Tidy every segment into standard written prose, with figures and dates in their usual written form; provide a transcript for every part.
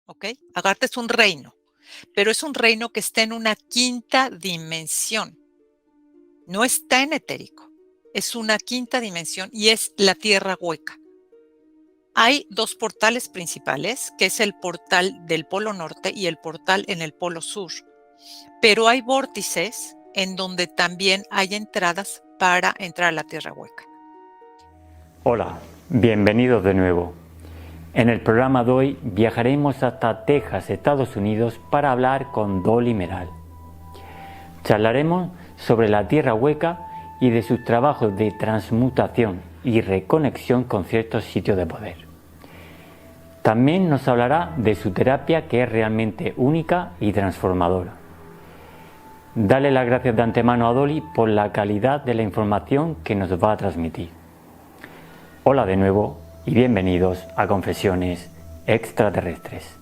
¿ok? Agartha es un reino, pero es un reino que está en una quinta dimensión. No está en etérico, es una quinta dimensión y es la tierra hueca. Hay dos portales principales, que es el portal del Polo Norte y el portal en el Polo Sur, pero hay vórtices en donde también hay entradas para entrar a la tierra hueca. Hola, bienvenidos de nuevo. En el programa de hoy viajaremos hasta Texas, Estados Unidos, para hablar con Dolly Meral. Charlaremos sobre la tierra hueca y de sus trabajos de transmutación y reconexión con ciertos sitios de poder. También nos hablará de su terapia, que es realmente única y transformadora. Dale las gracias de antemano a Dolly por la calidad de la información que nos va a transmitir. Hola de nuevo y bienvenidos a Confesiones Extraterrestres.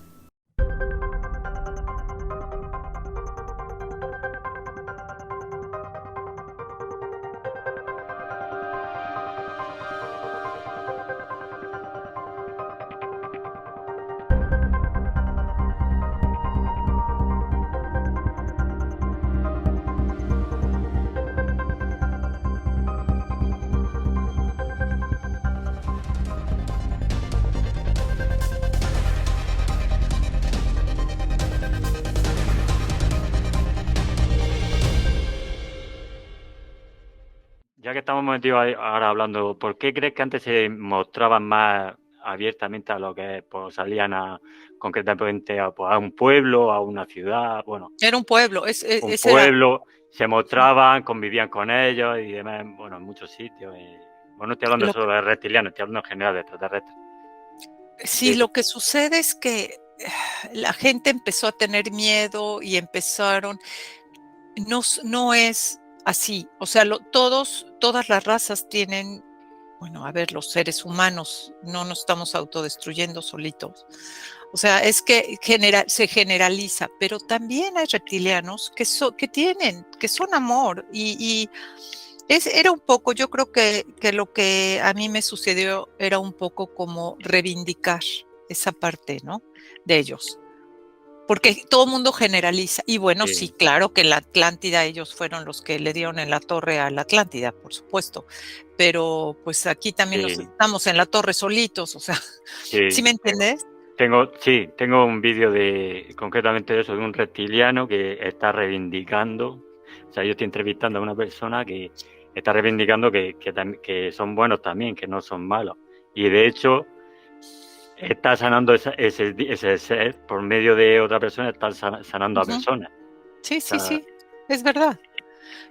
Ya que estamos metidos ahora hablando, ¿por qué crees que antes se mostraban más abiertamente a lo que pues, salían concretamente pues, a un pueblo, a una ciudad? Bueno, era un pueblo, un ese era. pueblo, se mostraban, convivían con ellos y demás, bueno, en muchos sitios. Bueno, no estoy hablando solo de reptilianos, estoy hablando en general de extraterrestres. Sí, lo que sucede es que la gente empezó a tener miedo y empezaron, no es así, o sea, todas las razas tienen, bueno, a ver, los seres humanos no nos estamos autodestruyendo solitos, o sea, es que se generaliza, pero también hay reptilianos que son amor y era un poco, yo creo que lo que a mí me sucedió era un poco como reivindicar esa parte, ¿no? De ellos. Porque todo el mundo generaliza. Y bueno, sí, claro que la Atlántida, ellos fueron los que le dieron en la torre a la Atlántida, por supuesto. Pero pues aquí también nos estamos en la torre solitos, o sea, ¿sí me entiendes? Tengo un vídeo concretamente de eso, de un reptiliano que está reivindicando. O sea, yo estoy entrevistando a una persona que está reivindicando que son buenos también, que no son malos. Y de hecho, está sanando ese ser por medio de otra persona, está sanando a personas. Sí, sí, es verdad.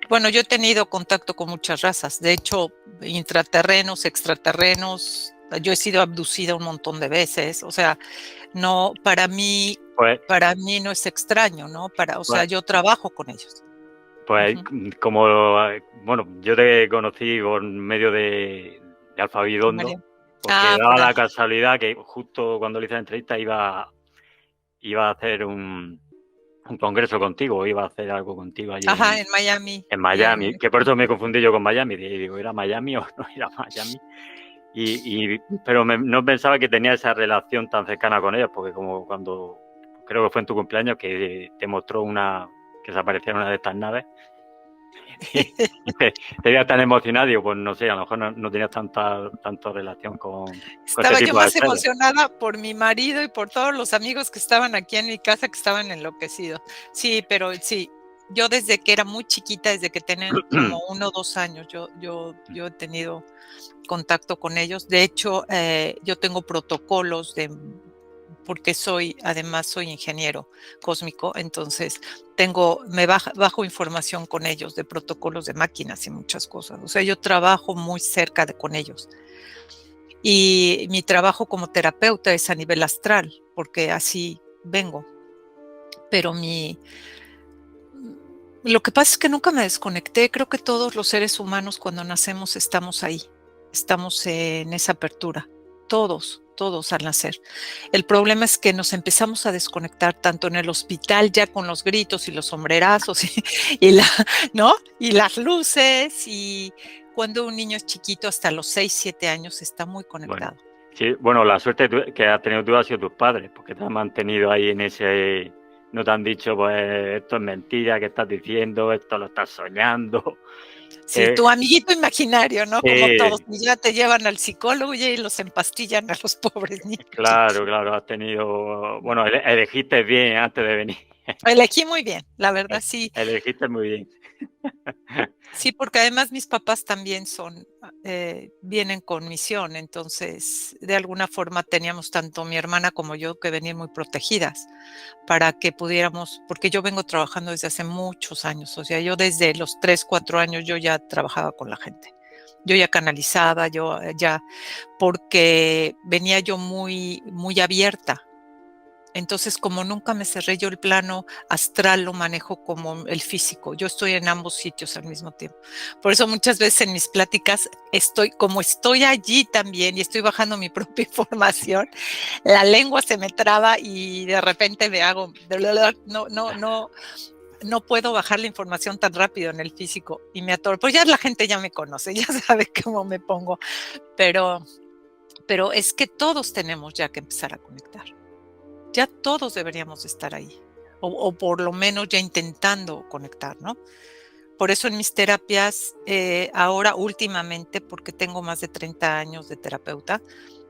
Bueno, yo he tenido contacto con muchas razas, de hecho, intraterrenos, extraterrenos, yo he sido abducida un montón de veces, o sea, no, para mí no es extraño, ¿no? O sea, yo trabajo con ellos. Pues bueno, yo te conocí por medio de Alfa Bidondo, porque daba la casualidad que justo cuando le hice la entrevista iba a hacer un congreso contigo, iba a hacer algo contigo allí en Miami. En Miami, que por eso me confundí yo con Miami. Digo, ¿era Miami o no era Miami? Pero no pensaba que tenía esa relación tan cercana con ellos, porque como cuando, creo que fue en tu cumpleaños, que te mostró que se aparecía una de estas naves, y te veía tan emocionado, digo, pues no sé, a lo mejor no tenías tanta relación con Estaba este yo tipo de más seres. emocionada por mi marido y por todos los amigos que estaban aquí en mi casa, que estaban enloquecidos. Sí, pero sí, yo desde que era muy chiquita, desde que tenían como 1 o 2 años, yo he tenido contacto con ellos. De hecho, yo tengo protocolos porque además soy ingeniero cósmico, entonces bajo información con ellos de protocolos de máquinas y muchas cosas. O sea, yo trabajo muy cerca con ellos. Y mi trabajo como terapeuta es a nivel astral, porque así vengo. Pero lo que pasa es que nunca me desconecté. Creo que todos los seres humanos cuando nacemos estamos ahí, estamos en esa apertura, todos al nacer. El problema es que nos empezamos a desconectar tanto en el hospital ya con los gritos y los sombrerazos ¿no? Y las luces, y cuando un niño es chiquito hasta los 6, 7 años está muy conectado. Bueno, Sí, bueno, la suerte que has tenido tú ha sido tus padres, porque te han mantenido ahí en ese... No te han dicho, pues, esto es mentira, que estás diciendo, esto lo estás soñando. Sí, tu amiguito imaginario, ¿no? Como todos, Sí, y ya te llevan al psicólogo y los empastillan a los pobres niños. claro, claro, has tenido... Bueno, elegiste bien antes de venir. Elegí muy bien, la verdad sí. Elegiste muy bien. Sí, porque además mis papás también vienen con misión, entonces de alguna forma teníamos tanto mi hermana como yo que venían muy protegidas para que pudiéramos, porque yo vengo trabajando desde hace muchos años, o sea, yo desde los 3, 4 años yo ya trabajaba con la gente. Yo ya canalizaba, yo ya, porque venía yo muy, muy abierta. Entonces, como nunca me cerré, yo el plano astral lo manejo como el físico. Yo estoy en ambos sitios al mismo tiempo. Por eso muchas veces en mis pláticas como estoy allí también y estoy bajando mi propia información, la lengua se me traba y de repente me hago, no puedo bajar la información tan rápido en el físico y me atoro. Pues ya la gente ya me conoce, ya sabe cómo me pongo, pero, pero es que todos tenemos ya que empezar a conectar. Ya todos deberíamos estar ahí, o por lo menos ya intentando conectar, ¿no? Por eso en mis terapias, ahora últimamente, porque tengo más de 30 años de terapeuta,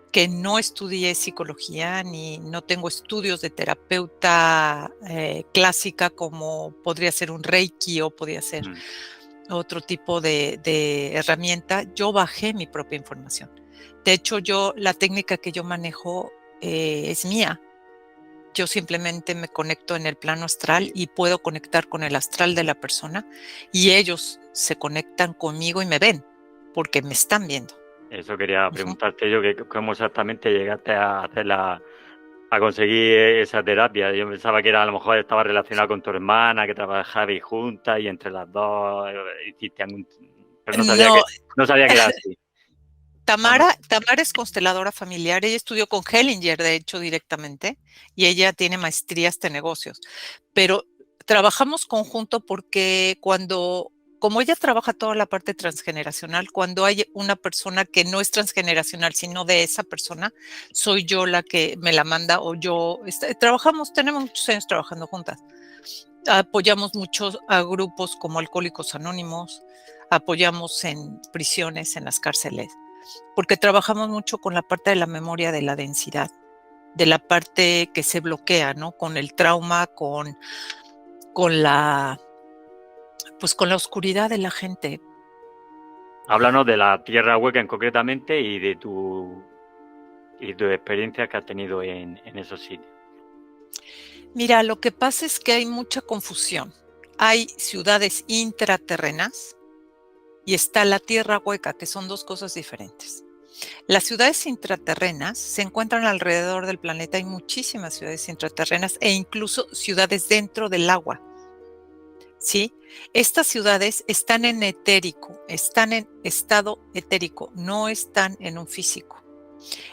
que no estudié psicología ni no tengo estudios de terapeuta clásica como podría ser un Reiki o podría ser otro tipo de herramienta, yo bajé mi propia información. De hecho, la técnica que yo manejo es mía. Yo simplemente me conecto en el plano astral y puedo conectar con el astral de la persona y ellos se conectan conmigo y me ven porque me están viendo. Eso quería Ujú. preguntarte yo, que cómo exactamente llegaste a a conseguir esa terapia. Yo pensaba que era, a lo mejor estaba relacionado con tu hermana, que trabajabais juntas y entre las dos hiciste algún... Pero No, no sabía que era así. No, no. Tamara es consteladora familiar, ella estudió con Hellinger, de hecho, directamente, y ella tiene maestrías de negocios, pero trabajamos conjunto porque como ella trabaja toda la parte transgeneracional, cuando hay una persona que no es transgeneracional, sino de esa persona, soy yo la que me la manda o tenemos muchos años trabajando juntas. Apoyamos mucho a grupos como Alcohólicos Anónimos, apoyamos en prisiones, en las cárceles porque trabajamos mucho con la parte de la memoria de la densidad, de la parte que se bloquea, ¿no? Con el trauma, con la, pues con la oscuridad de la gente. Háblanos de la tierra hueca en concretamente y tu experiencia que has tenido en esos sitios. Mira, lo que pasa es que hay mucha confusión. Hay ciudades intraterrenas y está la tierra hueca, que son dos cosas diferentes. Las ciudades intraterrenas se encuentran alrededor del planeta. Hay muchísimas ciudades intraterrenas e incluso ciudades dentro del agua. ¿Sí? Estas ciudades están en etérico, están en estado etérico, no están en un físico.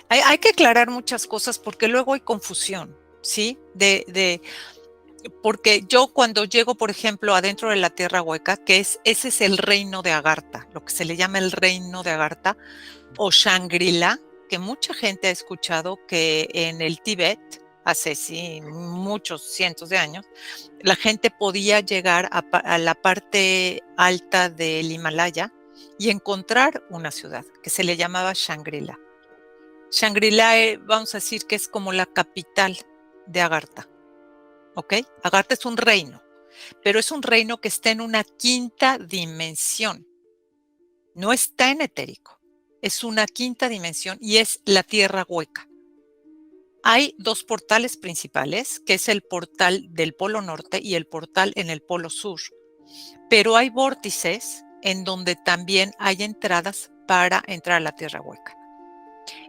Hay que aclarar muchas cosas porque luego hay confusión, ¿sí? Porque yo cuando llego, por ejemplo, adentro de la tierra hueca, ese es el reino de Agartha, lo que se le llama el reino de Agartha o Shangri-La, que mucha gente ha escuchado que en el Tíbet, hace sí muchos cientos de años, la gente podía llegar a la parte alta del Himalaya y encontrar una ciudad que se le llamaba Shangri-La. Shangri-La, vamos a decir que es como la capital de Agartha, ¿ok? Agartha es un reino, pero es un reino que está en una quinta dimensión, no está en etérico, es una quinta dimensión y es la tierra hueca. Hay dos portales principales, que es el portal del Polo Norte y el portal en el Polo Sur, pero hay vórtices en donde también hay entradas para entrar a la tierra hueca.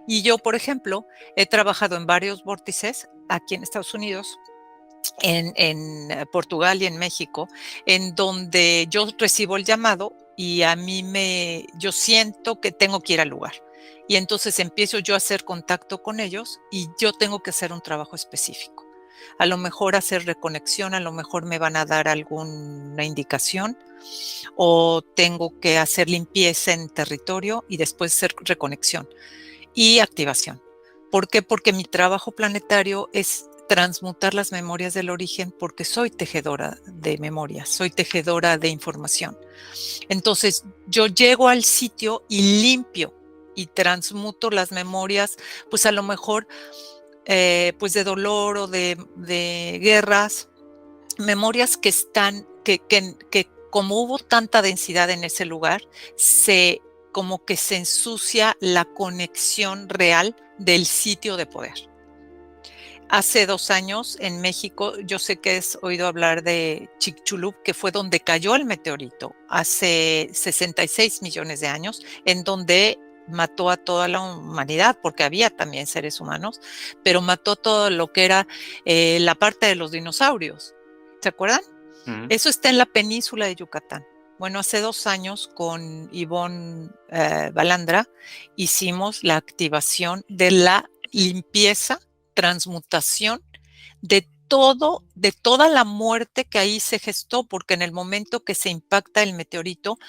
Y yo, por ejemplo, he trabajado en varios vórtices aquí en Estados Unidos, en Portugal y en México, en donde yo recibo el llamado y yo siento que tengo que ir al lugar. Y entonces empiezo yo a hacer contacto con ellos y yo tengo que hacer un trabajo específico. A lo mejor hacer reconexión, a lo mejor me van a dar alguna indicación o tengo que hacer limpieza en territorio y después hacer reconexión y activación. ¿Por qué? Porque mi trabajo planetario es transmutar las memorias del origen, porque soy tejedora de memorias, soy tejedora de información. Entonces, yo llego al sitio y limpio y transmuto las memorias, pues a lo mejor, pues de dolor o de guerras, memorias que están, que como hubo tanta densidad en ese lugar, como que se ensucia la conexión real del sitio de poder. Hace 2 años en México, yo sé que has oído hablar de Chicxulub, que fue donde cayó el meteorito hace 66 millones de años, en donde mató a toda la humanidad, porque había también seres humanos, pero mató todo lo que era la parte de los dinosaurios. ¿Se acuerdan? Eso está en la península de Yucatán. Bueno, hace 2 años con Ivonne Balandra hicimos la activación de la limpieza, transmutación de toda la muerte que ahí se gestó, porque en el momento que se impacta el meteorito,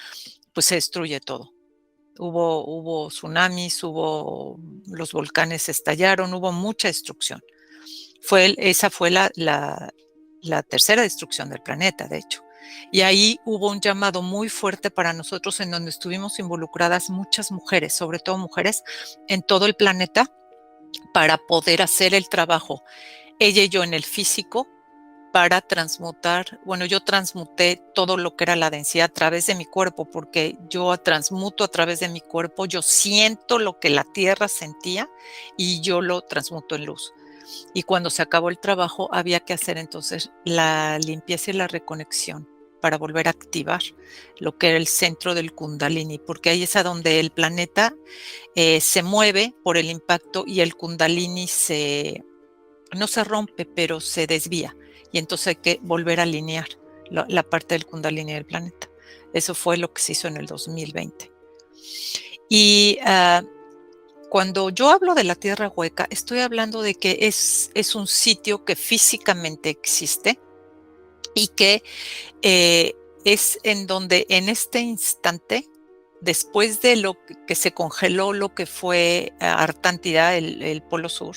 pues se destruye todo. Hubo tsunamis, los volcanes estallaron, hubo mucha destrucción. Esa fue la tercera destrucción del planeta, de hecho. Y ahí hubo un llamado muy fuerte para nosotros, en donde estuvimos involucradas muchas mujeres, sobre todo mujeres en todo el planeta, para poder hacer el trabajo. Ella y yo en el físico, para transmutar, bueno, yo transmuté todo lo que era la densidad a través de mi cuerpo, porque yo transmuto a través de mi cuerpo, yo siento lo que la Tierra sentía y yo lo transmuto en luz. Y cuando se acabó el trabajo, había que hacer entonces la limpieza y la reconexión para volver a activar lo que era el centro del Kundalini, porque ahí es a donde el planeta se mueve por el impacto y el Kundalini no se rompe, pero se desvía. Y entonces hay que volver a alinear la parte del Kundalini del planeta. Eso fue lo que se hizo en el 2020. Y cuando yo hablo de la Tierra Hueca, estoy hablando de que es un sitio que físicamente existe y que es en donde en este instante, después de lo que se congeló lo que fue Artántida, el Polo Sur,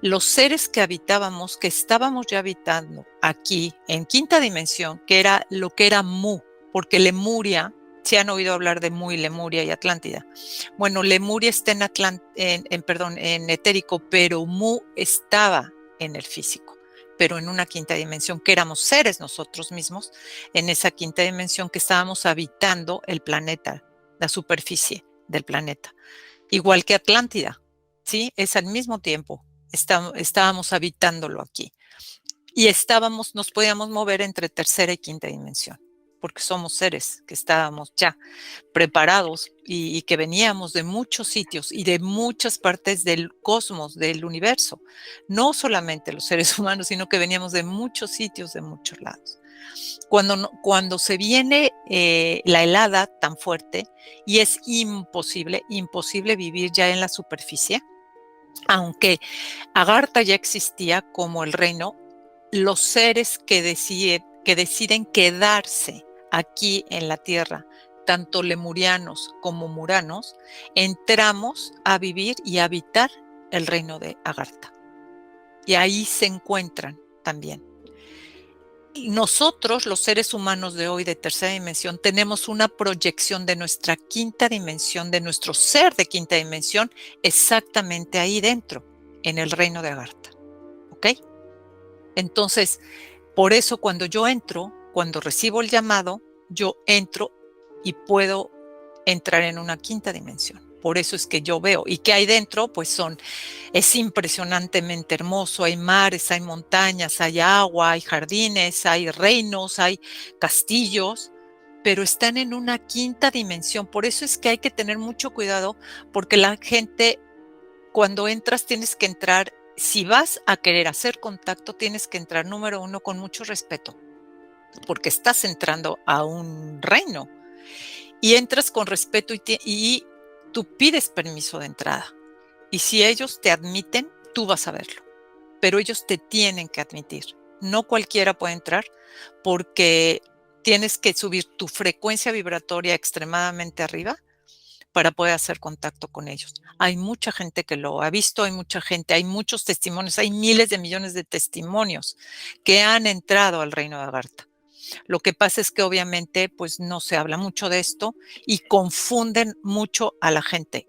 los seres que habitábamos, que estábamos ya habitando aquí en quinta dimensión, que era lo que era Mu, porque Lemuria, si han oído hablar de Mu y Lemuria y Atlántida. Bueno, Lemuria está en etérico, pero Mu estaba en el físico, pero en una quinta dimensión, que éramos seres nosotros mismos, en esa quinta dimensión que estábamos habitando el planeta, la superficie del planeta. Igual que Atlántida, ¿sí? Es al mismo tiempo. Estábamos habitándolo aquí y nos podíamos mover entre tercera y quinta dimensión, porque somos seres que estábamos ya preparados y que veníamos de muchos sitios y de muchas partes del cosmos, del universo, no solamente los seres humanos, sino que veníamos de muchos sitios, de muchos lados. Cuando se viene la helada tan fuerte y es imposible vivir ya en la superficie, aunque Agartha ya existía como el reino, los seres que deciden quedarse aquí en la Tierra, tanto lemurianos como muranos, entramos a vivir y a habitar el reino de Agartha. Y ahí se encuentran también. Nosotros, los seres humanos de hoy de tercera dimensión, tenemos una proyección de nuestra quinta dimensión, de nuestro ser de quinta dimensión, exactamente ahí dentro, en el reino de Agartha. ¿Ok? Entonces, por eso cuando yo entro, cuando recibo el llamado, yo entro y puedo entrar en una quinta dimensión. Por eso es que yo veo. ¿Y qué hay dentro? Pues es impresionantemente hermoso. Hay mares, hay montañas, hay agua, hay jardines, hay reinos, hay castillos, pero están en una quinta dimensión. Por eso es que hay que tener mucho cuidado, porque la gente, cuando entras, tienes que entrar. Si vas a querer hacer contacto, tienes que entrar, número 1, con mucho respeto, porque estás entrando a un reino. Y entras con respeto y tú pides permiso de entrada. Y si ellos te admiten, tú vas a verlo. Pero ellos te tienen que admitir. No cualquiera puede entrar, porque tienes que subir tu frecuencia vibratoria extremadamente arriba para poder hacer contacto con ellos. Hay mucha gente que lo ha visto, hay mucha gente, hay muchos testimonios, hay miles de millones de testimonios que han entrado al reino de Agartha. Lo que pasa es que obviamente pues no se habla mucho de esto y confunden mucho a la gente.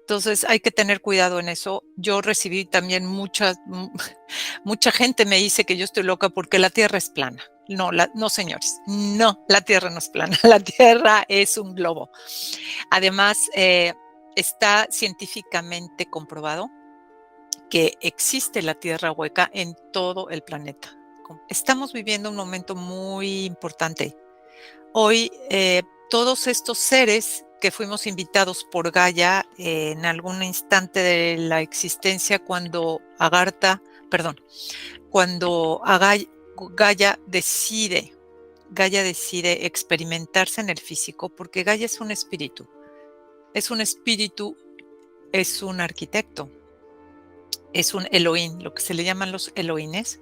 Entonces hay que tener cuidado en eso. Yo recibí también mucha gente me dice que yo estoy loca porque la Tierra es plana. No, no, señores, no, la Tierra no es plana, la Tierra es un globo. Además, está científicamente comprobado que existe la Tierra hueca en todo el planeta. Estamos viviendo un momento muy importante. Hoy, todos estos seres que fuimos invitados por Gaia en algún instante de la existencia cuando Gaia decide experimentarse en el físico, porque Gaia es un espíritu, es un arquitecto, es un Elohim, lo que se le llaman los Elohines,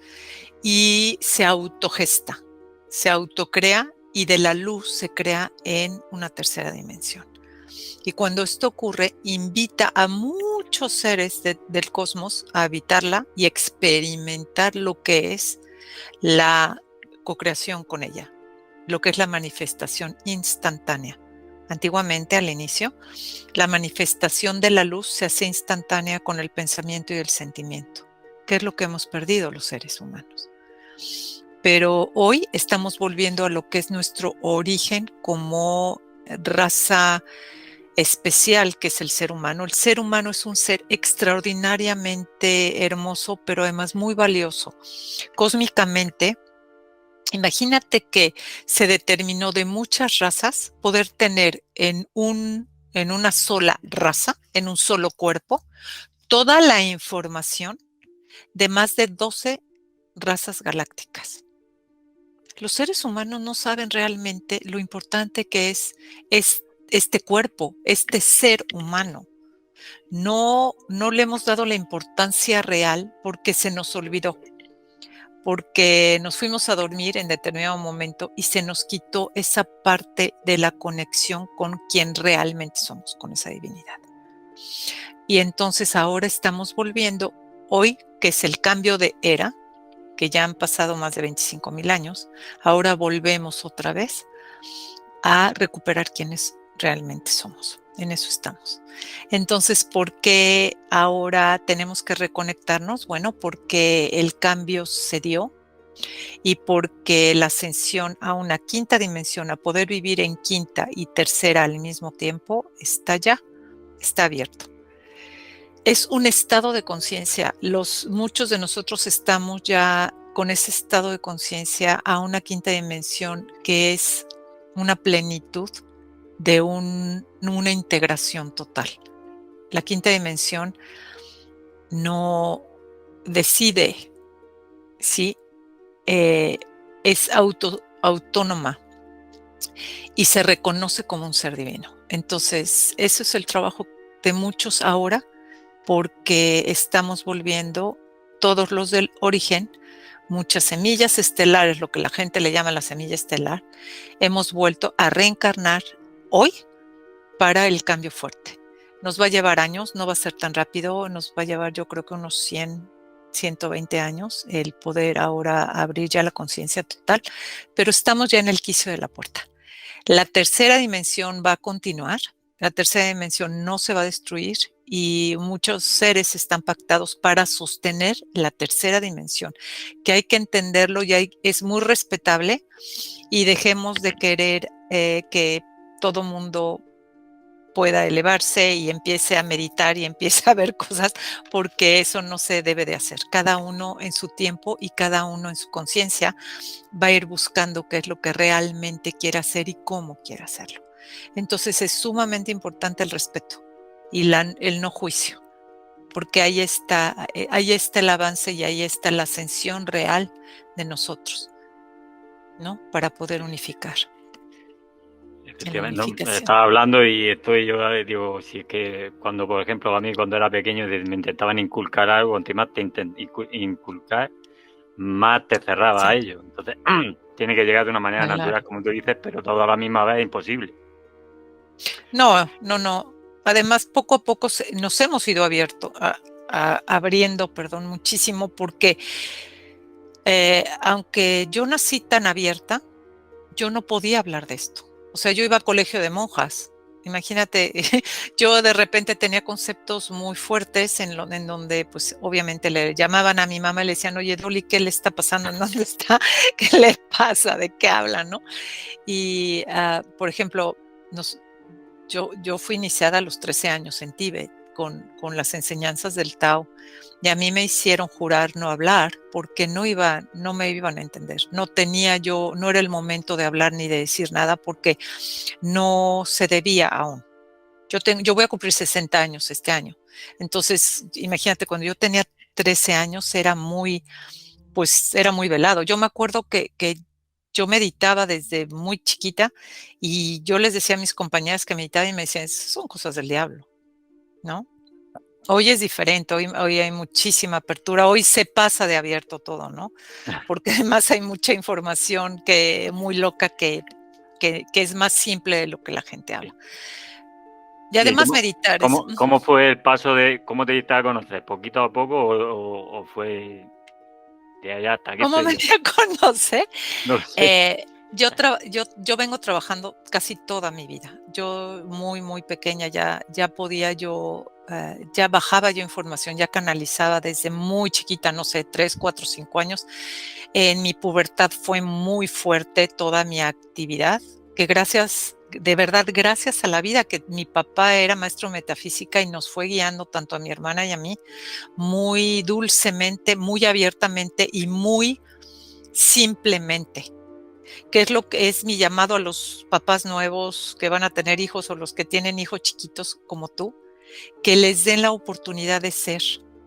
y se autogesta, se autocrea y de la luz se crea en una tercera dimensión. Y cuando esto ocurre, invita a muchos seres del cosmos a habitarla y experimentar lo que es la cocreación con ella, lo que es la manifestación instantánea. Antiguamente, al inicio, la manifestación de la luz se hace instantánea con el pensamiento y el sentimiento, que es lo que hemos perdido los seres humanos. Pero hoy estamos volviendo a lo que es nuestro origen como raza especial, que es el ser humano. El ser humano es un ser extraordinariamente hermoso, pero además muy valioso. Cósmicamente, imagínate que se determinó de muchas razas poder tener en una sola raza, en un solo cuerpo, toda la información de más de 12 razas galácticas. Los seres humanos no saben realmente lo importante que es este cuerpo, este ser humano. No le hemos dado la importancia real porque se nos olvidó, porque nos fuimos a dormir en determinado momento y se nos quitó esa parte de la conexión con quien realmente somos, con esa divinidad. Y entonces ahora estamos volviendo, hoy que es el cambio de era, que ya han pasado más de 25,000 años, ahora volvemos otra vez a recuperar quienes realmente somos. En eso estamos. Entonces, ¿por qué ahora tenemos que reconectarnos? Bueno, porque el cambio se dio y porque la ascensión a una quinta dimensión, a poder vivir en quinta y tercera al mismo tiempo, está abierto. Es un estado de conciencia. Muchos de nosotros estamos ya con ese estado de conciencia a una quinta dimensión que es una plenitud de una integración total. La quinta dimensión no decide, ¿sí? Es autónoma y se reconoce como un ser divino. Entonces, eso es el trabajo de muchos ahora, porque estamos volviendo todos los del origen, muchas semillas estelares, lo que la gente le llama la semilla estelar, hemos vuelto a reencarnar hoy para el cambio fuerte. Nos va a llevar años, no va a ser tan rápido, nos va a llevar yo creo que unos 120 años el poder ahora abrir ya la conciencia total, pero estamos ya en el quicio de la puerta. La tercera dimensión va a continuar, la tercera dimensión no se va a destruir y muchos seres están pactados para sostener la tercera dimensión, que hay que entenderlo y es muy respetable y dejemos de querer que todo mundo pueda elevarse y empiece a meditar y empiece a ver cosas, porque eso no se debe de hacer. Cada uno en su tiempo y cada uno en su conciencia va a ir buscando qué es lo que realmente quiere hacer y cómo quiere hacerlo. Entonces es sumamente importante el respeto y el no juicio, porque ahí está el avance y ahí está la ascensión real de nosotros, ¿no? Para poder unificar. Efectivamente, no, estaba hablando y yo digo, si es que cuando, por ejemplo, a mí cuando era pequeño me intentaban inculcar algo, más te inculcar, más te cerraba Sí. a ello. Entonces, tiene que llegar de una manera natural, como tú dices, pero todo a la misma vez es imposible. No, no, no. Además, poco a poco nos hemos ido abriendo, perdón, muchísimo, porque aunque yo nací tan abierta, yo no podía hablar de esto. O sea, yo iba a colegio de monjas. Imagínate, yo de repente tenía conceptos muy fuertes en donde, pues, obviamente le llamaban a mi mamá y le decían, oye, Dolly, ¿qué le está pasando? ¿En dónde está? ¿Qué le pasa? ¿De qué habla? ¿No? Y, por ejemplo, yo fui iniciada a los 13 años en Tíbet con las enseñanzas del Tao y a mí me hicieron jurar no hablar porque no me iban a entender. No era el momento de hablar ni de decir nada porque no se debía aún. Yo voy a cumplir 60 años este año. Entonces, imagínate, cuando yo tenía 13 años pues era muy velado. Yo me acuerdo que yo meditaba desde muy chiquita y yo les decía a mis compañeras que meditaba y me decían, son cosas del diablo, ¿no? Hoy es diferente, hoy hay muchísima apertura, hoy se pasa de abierto todo, ¿no? Porque además hay mucha información muy loca que es más simple de lo que la gente habla. Y ¿Y además meditar es... cómo fue el paso de cómo te diste a conocer? ¿Poquito a poco o fue de allá hasta qué ¿Cómo sé me yo? di a conocer? No lo sé. Yo vengo trabajando casi toda mi vida. Yo muy, muy pequeña ya podía ya bajaba yo información, ya canalizaba desde muy chiquita, no sé, 3, 4, 5 años. En mi pubertad fue muy fuerte toda mi actividad, que de verdad, gracias a la vida, que mi papá era maestro de metafísica y nos fue guiando tanto a mi hermana y a mí muy dulcemente, muy abiertamente y muy simplemente, que es lo que es mi llamado a los papás nuevos que van a tener hijos o los que tienen hijos chiquitos como tú, que les den la oportunidad de ser,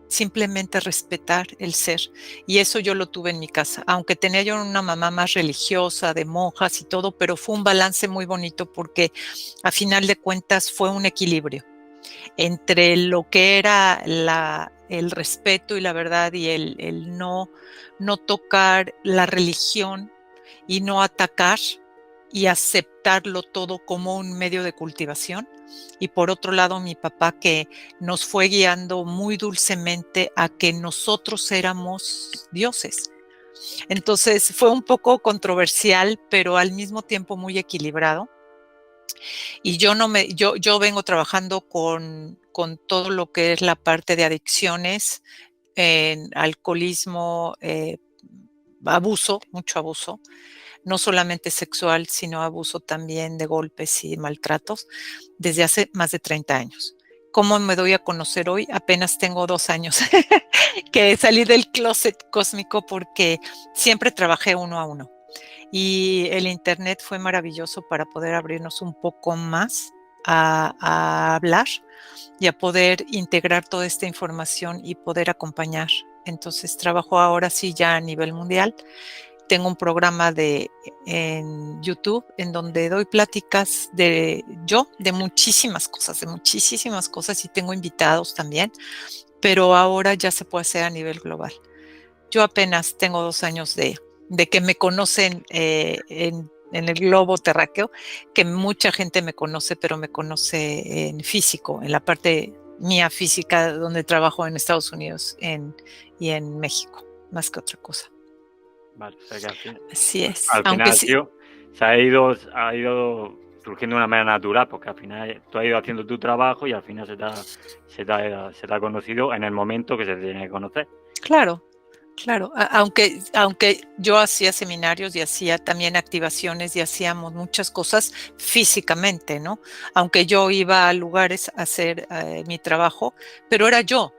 simplemente respetar el ser. Y eso yo lo tuve en mi casa, aunque tenía yo una mamá más religiosa, de monjas y todo, pero fue un balance muy bonito porque a final de cuentas fue un equilibrio entre lo que era el respeto y la verdad y el no tocar la religión y no atacar y aceptarlo todo como un medio de cultivación. Y por otro lado, mi papá que nos fue guiando muy dulcemente a que nosotros éramos dioses. Entonces fue un poco controversial, pero al mismo tiempo muy equilibrado. Y yo vengo trabajando con todo lo que es la parte de adicciones, en alcoholismo, abuso, mucho abuso, no solamente sexual, sino abuso también de golpes y maltratos, desde hace más de 30 años. ¿Cómo me doy a conocer hoy? Apenas tengo 2 años que salí del closet cósmico porque siempre trabajé uno a uno. Y el Internet fue maravilloso para poder abrirnos un poco más a hablar y a poder integrar toda esta información y poder acompañar. Entonces trabajo ahora sí ya a nivel mundial. Tengo un programa en YouTube en donde doy pláticas de muchísimas cosas y tengo invitados también, pero ahora ya se puede hacer a nivel global. Yo apenas tengo 2 años de que me conocen en el globo terráqueo, que mucha gente me conoce, pero me conoce en físico, en la parte mía física donde trabajo en Estados Unidos y en México, más que otra cosa. Vale, o sea que Así es, al aunque final, sí, tío, ha ido surgiendo de una manera natural, porque al final tú has ido haciendo tu trabajo y al final se te ha conocido en el momento que se te tiene que conocer. claro. Claro, aunque yo hacía seminarios y hacía también activaciones y hacíamos muchas cosas físicamente, ¿no? Aunque yo iba a lugares a hacer mi trabajo, pero era yo,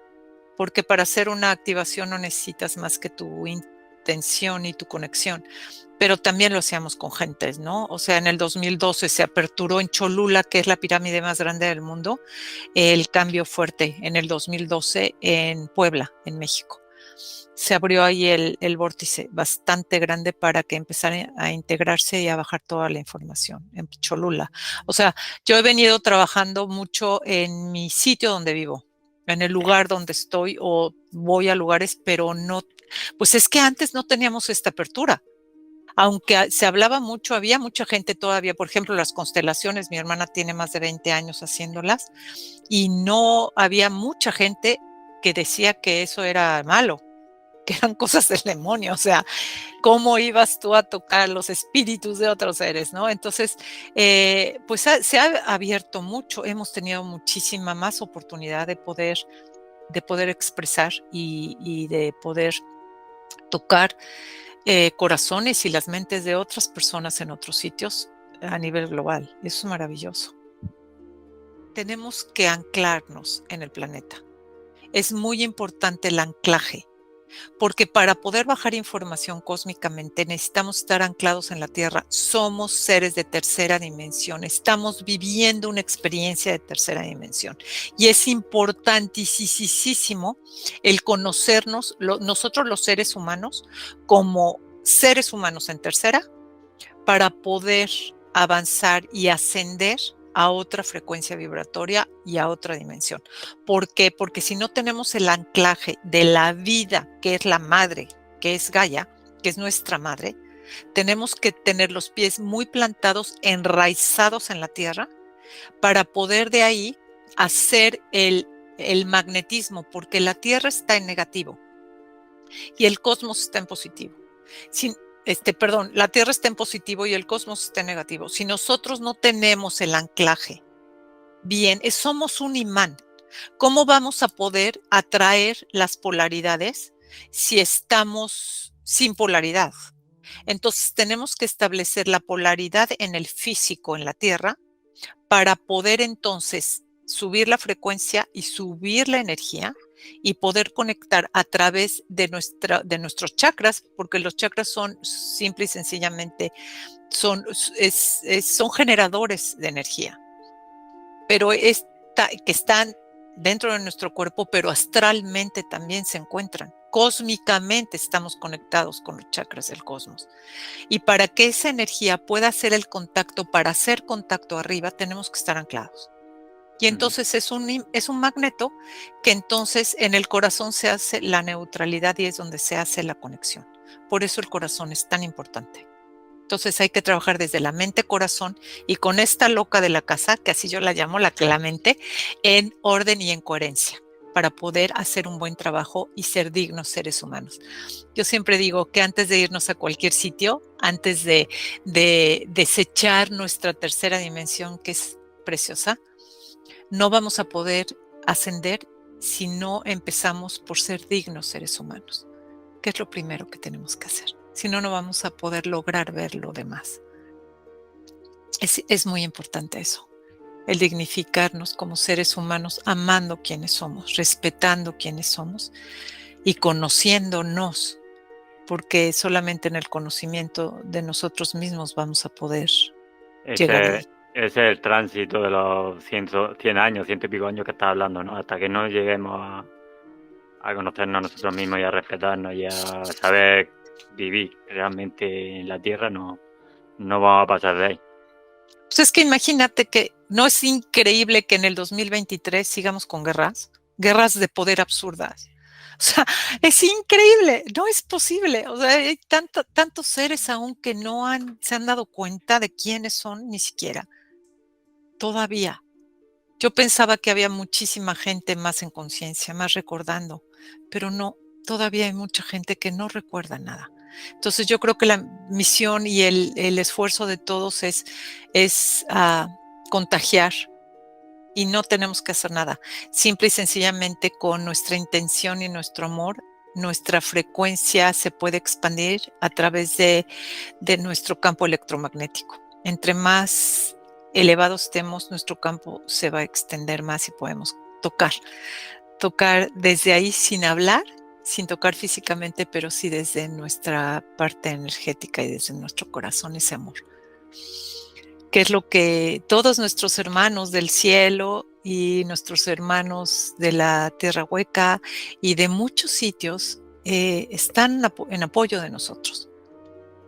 porque para hacer una activación no necesitas más que tu intención y tu conexión, pero también lo hacíamos con gentes, ¿no? O sea, en el 2012 se aperturó en Cholula, que es la pirámide más grande del mundo, el cambio fuerte en el 2012 en Puebla, en México. Se abrió ahí el vórtice bastante grande para que empezara a integrarse y a bajar toda la información en Cholula. O sea, yo he venido trabajando mucho en mi sitio donde vivo, en el lugar donde estoy o voy a lugares, pero no, pues es que antes no teníamos esta apertura. aunque se hablaba mucho, había mucha gente todavía, por ejemplo, las constelaciones, mi hermana tiene más de 20 años haciéndolas, y no había mucha gente que decía que eso era malo, que eran cosas del demonio, o sea, cómo ibas tú a tocar los espíritus de otros seres, ¿no? Entonces, pues se ha abierto mucho, hemos tenido muchísima más oportunidad de poder expresar y de poder tocar corazones y las mentes de otras personas en otros sitios a nivel global. Eso es maravilloso. Tenemos que anclarnos en el planeta. Es muy importante el anclaje, porque para poder bajar información cósmicamente necesitamos estar anclados en la Tierra. Somos seres de tercera dimensión, estamos viviendo una experiencia de tercera dimensión y es importantísimo el conocernos, nosotros los seres humanos, como seres humanos en tercera, para poder avanzar y ascender a otra frecuencia vibratoria y a otra dimensión. ¿Por qué? Porque si no tenemos el anclaje de la vida, que es la madre, que es Gaia, que es nuestra madre, tenemos que tener los pies muy plantados, enraizados en la tierra, para poder de ahí hacer el magnetismo, porque la tierra está en negativo y el cosmos está en positivo. La Tierra está en positivo y el cosmos está en negativo. Si nosotros no tenemos el anclaje bien, somos un imán. ¿Cómo vamos a poder atraer las polaridades si estamos sin polaridad? Entonces tenemos que establecer la polaridad en el físico, en la Tierra, para poder entonces subir la frecuencia y subir la energía y poder conectar a través de nuestros chakras, porque los chakras son simple y sencillamente son generadores de energía, pero que están dentro de nuestro cuerpo, pero astralmente también se encuentran. Cósmicamente estamos conectados con los chakras del cosmos. Y para que esa energía pueda hacer el contacto, para hacer contacto arriba, tenemos que estar anclados. Y entonces es un magneto que entonces en el corazón se hace la neutralidad y es donde se hace la conexión. Por eso el corazón es tan importante. Entonces hay que trabajar desde la mente-corazón y con esta loca de la casa, que así yo la llamo, la mente, en orden y en coherencia, para poder hacer un buen trabajo y ser dignos seres humanos. Yo siempre digo que antes de irnos a cualquier sitio, antes de desechar nuestra tercera dimensión, que es preciosa, no vamos a poder ascender si no empezamos por ser dignos seres humanos, que es lo primero que tenemos que hacer. Si no, no vamos a poder lograr ver lo demás. Es muy importante eso, el dignificarnos como seres humanos, amando quienes somos, respetando quienes somos y conociéndonos, porque solamente en el conocimiento de nosotros mismos vamos a poder llegar ahí. Ese es el tránsito de los 100 años, ciento y pico años que estás hablando, ¿no? Hasta que no lleguemos a conocernos a nosotros mismos y a respetarnos y a saber vivir realmente en la Tierra, no vamos a pasar de ahí. Pues es que imagínate que no es increíble que en el 2023 sigamos con guerras de poder absurdas. O sea, es increíble, no es posible. O sea, hay tantos seres aún que no se han dado cuenta de quiénes son, ni siquiera. Todavía. Yo pensaba que había muchísima gente más en conciencia, más recordando, pero no, todavía hay mucha gente que no recuerda nada. Entonces yo creo que la misión y el esfuerzo de todos es contagiar y no tenemos que hacer nada. Simple y sencillamente con nuestra intención y nuestro amor, nuestra frecuencia se puede expandir a través de nuestro campo electromagnético. Entre más elevados estemos, nuestro campo se va a extender más y podemos tocar desde ahí sin hablar, sin tocar físicamente, pero sí desde nuestra parte energética y desde nuestro corazón, ese amor. Que es lo que todos nuestros hermanos del cielo y nuestros hermanos de la tierra hueca y de muchos sitios están en apoyo de nosotros.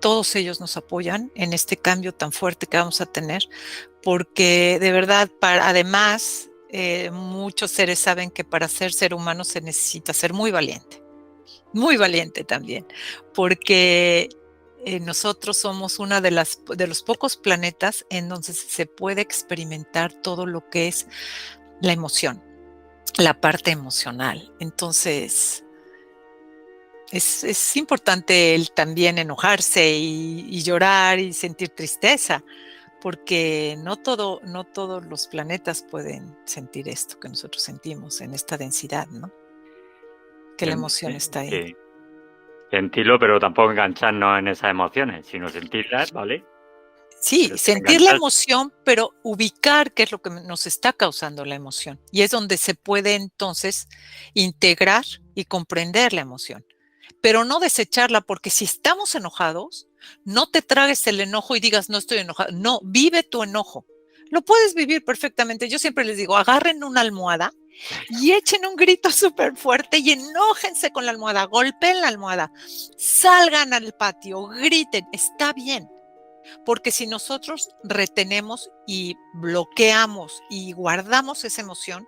Todos ellos nos apoyan en este cambio tan fuerte que vamos a tener, porque de verdad, además, muchos seres saben que para ser humano se necesita ser muy valiente también, porque nosotros somos una de los pocos planetas en donde se puede experimentar todo lo que es la emoción, la parte emocional. Entonces, es importante el también enojarse y llorar y sentir tristeza, porque no todos los planetas pueden sentir esto que nosotros sentimos en esta densidad, ¿no? Que la emoción está ahí. Sí. Sentirlo, pero tampoco engancharnos en esas emociones, sino sentirlas, ¿vale? Sí, Pero sentir la emoción, pero ubicar qué es lo que nos está causando la emoción. Y es donde se puede entonces integrar y comprender la emoción. Pero no desecharla, porque si estamos enojados, no te tragues el enojo y digas, no estoy enojado. No, vive tu enojo. Lo puedes vivir perfectamente. Yo siempre les digo, agarren una almohada y echen un grito súper fuerte y enójense con la almohada, golpeen la almohada, salgan al patio, griten, está bien. Porque si nosotros retenemos y bloqueamos y guardamos esa emoción,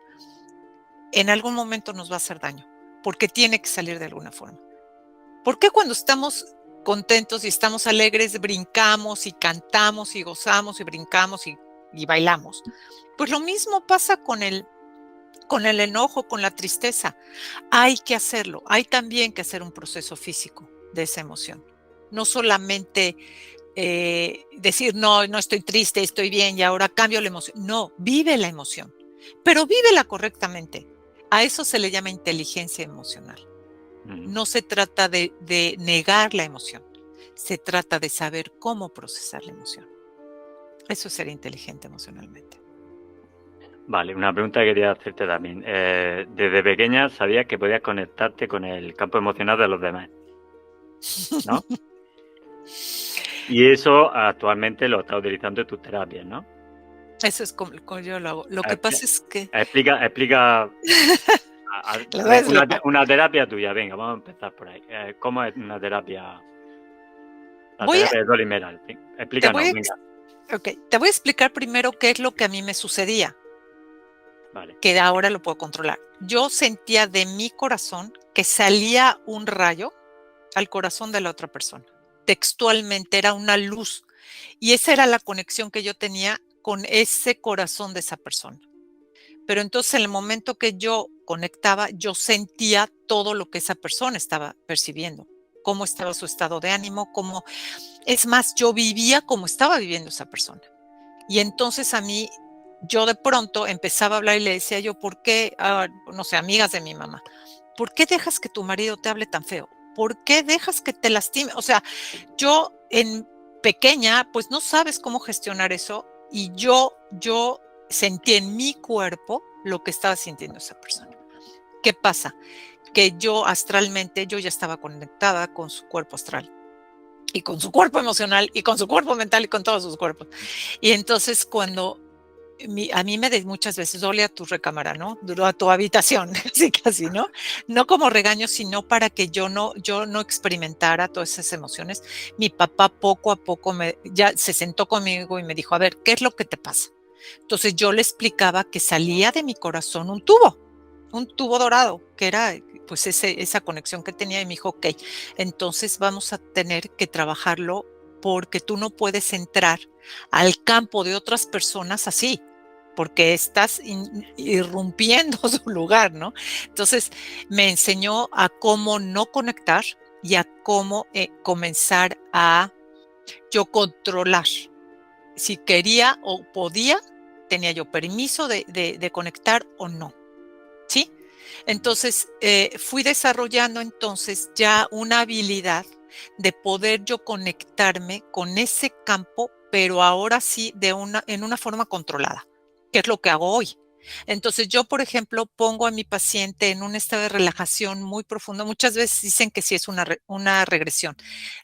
en algún momento nos va a hacer daño, porque tiene que salir de alguna forma. ¿Por qué cuando estamos contentos y estamos alegres brincamos y cantamos y gozamos y brincamos y bailamos? Pues lo mismo pasa con el enojo, con la tristeza. Hay que hacerlo. Hay también que hacer un proceso físico de esa emoción. No solamente decir, no, no estoy triste, estoy bien y ahora cambio la emoción. No, vive la emoción, pero vívela correctamente. A eso se le llama inteligencia emocional. No se trata de negar la emoción, se trata de saber cómo procesar la emoción. Eso es ser inteligente emocionalmente. Vale, una pregunta que quería hacerte también. Desde pequeña sabías que podías conectarte con el campo emocional de los demás, ¿no? Y eso actualmente lo estás utilizando en tus terapias, ¿no? Eso es como yo lo hago. Lo que pasa es que... Explica una terapia tuya. Venga, vamos a empezar por ahí. ¿Cómo es una terapia? La terapia de Dolly Meral. Explícanos, venga. Te voy a explicar primero qué es lo que a mí me sucedía. Vale. Que ahora lo puedo controlar. Yo sentía de mi corazón que salía un rayo al corazón de la otra persona. Textualmente era una luz. Y esa era la conexión que yo tenía con ese corazón de esa persona. Pero entonces en el momento que yo conectaba, yo sentía todo lo que esa persona estaba percibiendo, cómo estaba su estado de ánimo, es más, yo vivía como estaba viviendo esa persona. Y entonces a mí, yo de pronto empezaba a hablar y le decía yo, ¿por qué, no sé, amigas de mi mamá, ¿por qué dejas que tu marido te hable tan feo? ¿Por qué dejas que te lastime? O sea, yo en pequeña, pues no sabes cómo gestionar eso y yo sentí en mi cuerpo lo que estaba sintiendo esa persona. ¿Qué pasa? Que yo astralmente, yo ya estaba conectada con su cuerpo astral y con su cuerpo emocional y con su cuerpo mental y con todos sus cuerpos. Y entonces cuando a mí muchas veces dole a tu recámara, ¿no? A tu habitación, casi, ¿no? No como regaño, sino para que yo no experimentara todas esas emociones. Mi papá poco a poco ya se sentó conmigo y me dijo, a ver, ¿qué es lo que te pasa? Entonces yo le explicaba que salía de mi corazón un tubo dorado, que era pues esa conexión que tenía y me dijo, ok, entonces vamos a tener que trabajarlo porque tú no puedes entrar al campo de otras personas así, porque estás irrumpiendo su lugar, ¿no? Entonces me enseñó a cómo no conectar y a cómo comenzar a yo controlar. Si quería o podía, tenía yo permiso de conectar o no, ¿sí? Entonces fui desarrollando entonces ya una habilidad de poder yo conectarme con ese campo, pero ahora sí en una forma controlada, que es lo que hago hoy. Entonces yo, por ejemplo, pongo a mi paciente en un estado de relajación muy profundo. Muchas veces dicen que sí es una regresión.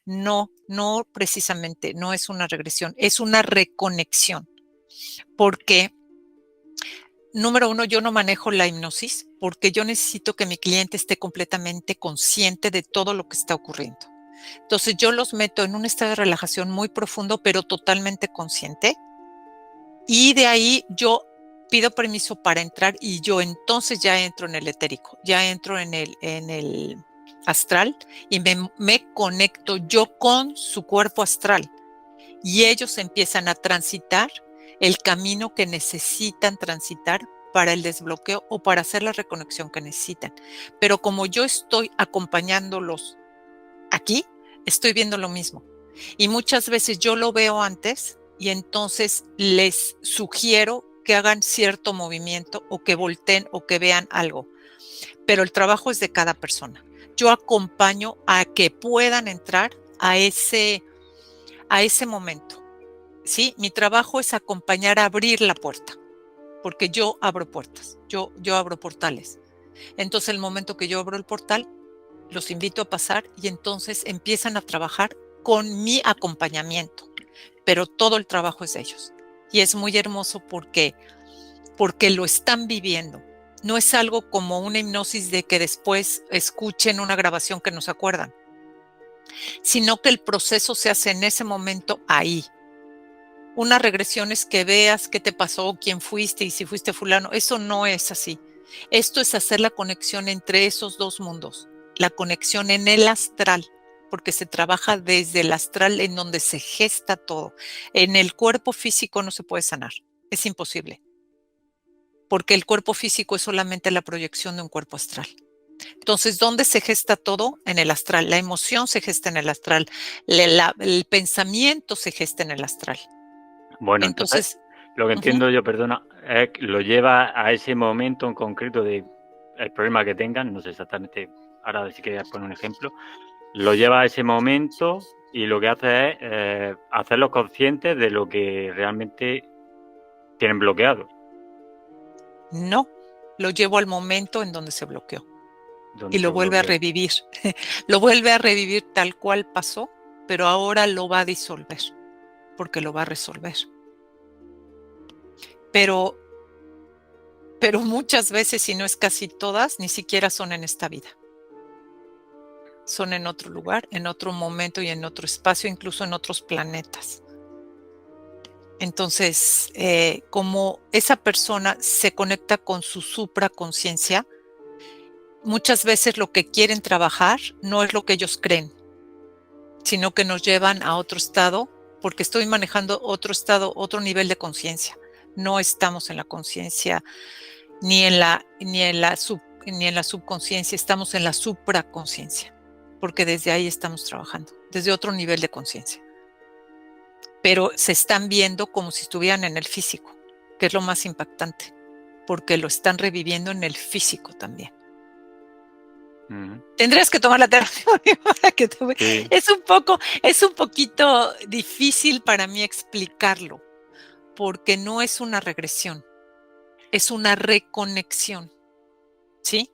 No, no precisamente, no es una regresión, es una reconexión. Porque número uno, yo no manejo la hipnosis porque yo necesito que mi cliente esté completamente consciente de todo lo que está ocurriendo. Entonces yo los meto en un estado de relajación muy profundo, pero totalmente consciente. Y de ahí yo pido permiso para entrar y yo entonces ya entro en el etérico, ya entro en el astral y me conecto yo con su cuerpo astral y ellos empiezan a transitar el camino que necesitan transitar para el desbloqueo o para hacer la reconexión que necesitan. Pero como yo estoy acompañándolos aquí, estoy viendo lo mismo. Y muchas veces yo lo veo antes y entonces les sugiero que hagan cierto movimiento o que volteen o que vean algo. Pero el trabajo es de cada persona. Yo acompaño a que puedan entrar a ese momento. ¿Sí? Mi trabajo es acompañar a abrir la puerta, porque yo abro puertas, yo abro portales. Entonces, el momento que yo abro el portal, los invito a pasar y entonces empiezan a trabajar con mi acompañamiento, pero todo el trabajo es de ellos. Y es muy hermoso porque lo están viviendo. No es algo como una hipnosis de que después escuchen una grabación que no se acuerdan, sino que el proceso se hace en ese momento ahí. Una regresión es que veas qué te pasó, quién fuiste y si fuiste fulano. Eso no es así. Esto es hacer la conexión entre esos dos mundos, la conexión en el astral, porque se trabaja desde el astral en donde se gesta todo. En el cuerpo físico no se puede sanar, es imposible, porque el cuerpo físico es solamente la proyección de un cuerpo astral. Entonces, ¿dónde se gesta todo? En el astral. La emoción se gesta en el astral, el pensamiento se gesta en el astral. Bueno, entonces, lo que entiendo yo, perdona, es que lo lleva a ese momento en concreto de el problema que tengan, no sé exactamente, ahora si querías poner un ejemplo, lo lleva a ese momento y lo que hace es hacerlos conscientes de lo que realmente tienen bloqueado. No, lo llevo al momento en donde se bloqueó y lo vuelve a revivir. Lo vuelve a revivir tal cual pasó, pero ahora lo va a disolver, porque lo va a resolver. Pero muchas veces, si no es casi todas, ni siquiera son en esta vida. Son en otro lugar, en otro momento y en otro espacio, incluso en otros planetas. Entonces, como esa persona se conecta con su supraconsciencia, muchas veces lo que quieren trabajar no es lo que ellos creen, sino que nos llevan a otro estado, porque estoy manejando otro estado, otro nivel de conciencia. No estamos en la conciencia ni en la subconsciencia, estamos en la supraconsciencia, porque desde ahí estamos trabajando, desde otro nivel de conciencia. Pero se están viendo como si estuvieran en el físico, que es lo más impactante, porque lo están reviviendo en el físico también. Tendrías que tomar la terapia para que tú... Sí. Es un poquito difícil para mí explicarlo, porque no es una regresión, es una reconexión, ¿sí?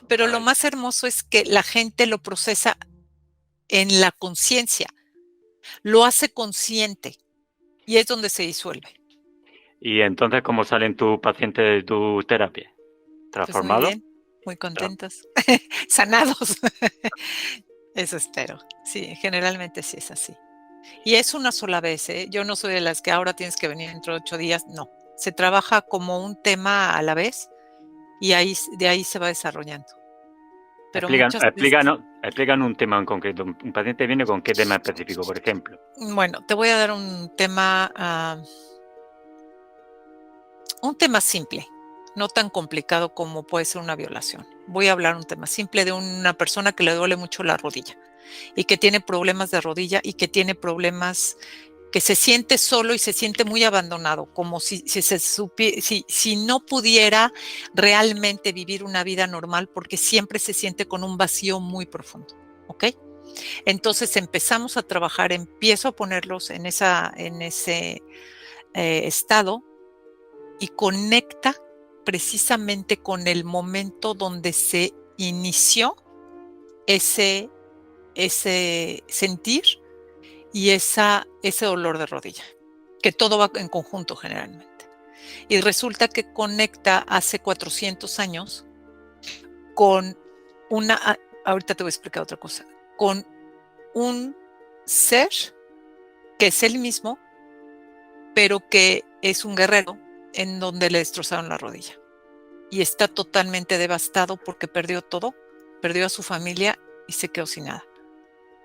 Pero lo más hermoso es que la gente lo procesa en la conciencia, lo hace consciente y es donde se disuelve. ¿Y entonces cómo salen tus pacientes de tu terapia? ¿Transformados? Pues muy bien, muy contentos, sanados. Eso espero. Sí, generalmente sí es así. Y es una sola vez, ¿eh? Yo no soy de las que ahora tienes que venir dentro de 8 días, no. Se trabaja como un tema a la vez y de ahí se va desarrollando. Pero explícanos un tema en concreto. Un paciente viene con qué tema específico, por ejemplo. Bueno, te voy a dar un tema simple, no tan complicado como puede ser una violación. Voy a hablar un tema simple de una persona que le duele mucho la rodilla y que tiene problemas de rodilla y que tiene problemas, que se siente solo y se siente muy abandonado, como si no pudiera realmente vivir una vida normal porque siempre se siente con un vacío muy profundo, ¿ok? Entonces empezamos a trabajar, empiezo a ponerlos en ese estado y conecta precisamente con el momento donde se inició ese sentir y ese dolor de rodilla, que todo va en conjunto generalmente. Y resulta que conecta hace 400 años con ahorita te voy a explicar otra cosa, con un ser que es él mismo, pero que es un guerrero en donde le destrozaron la rodilla. Y está totalmente devastado porque perdió todo perdió a su familia y se quedó sin nada.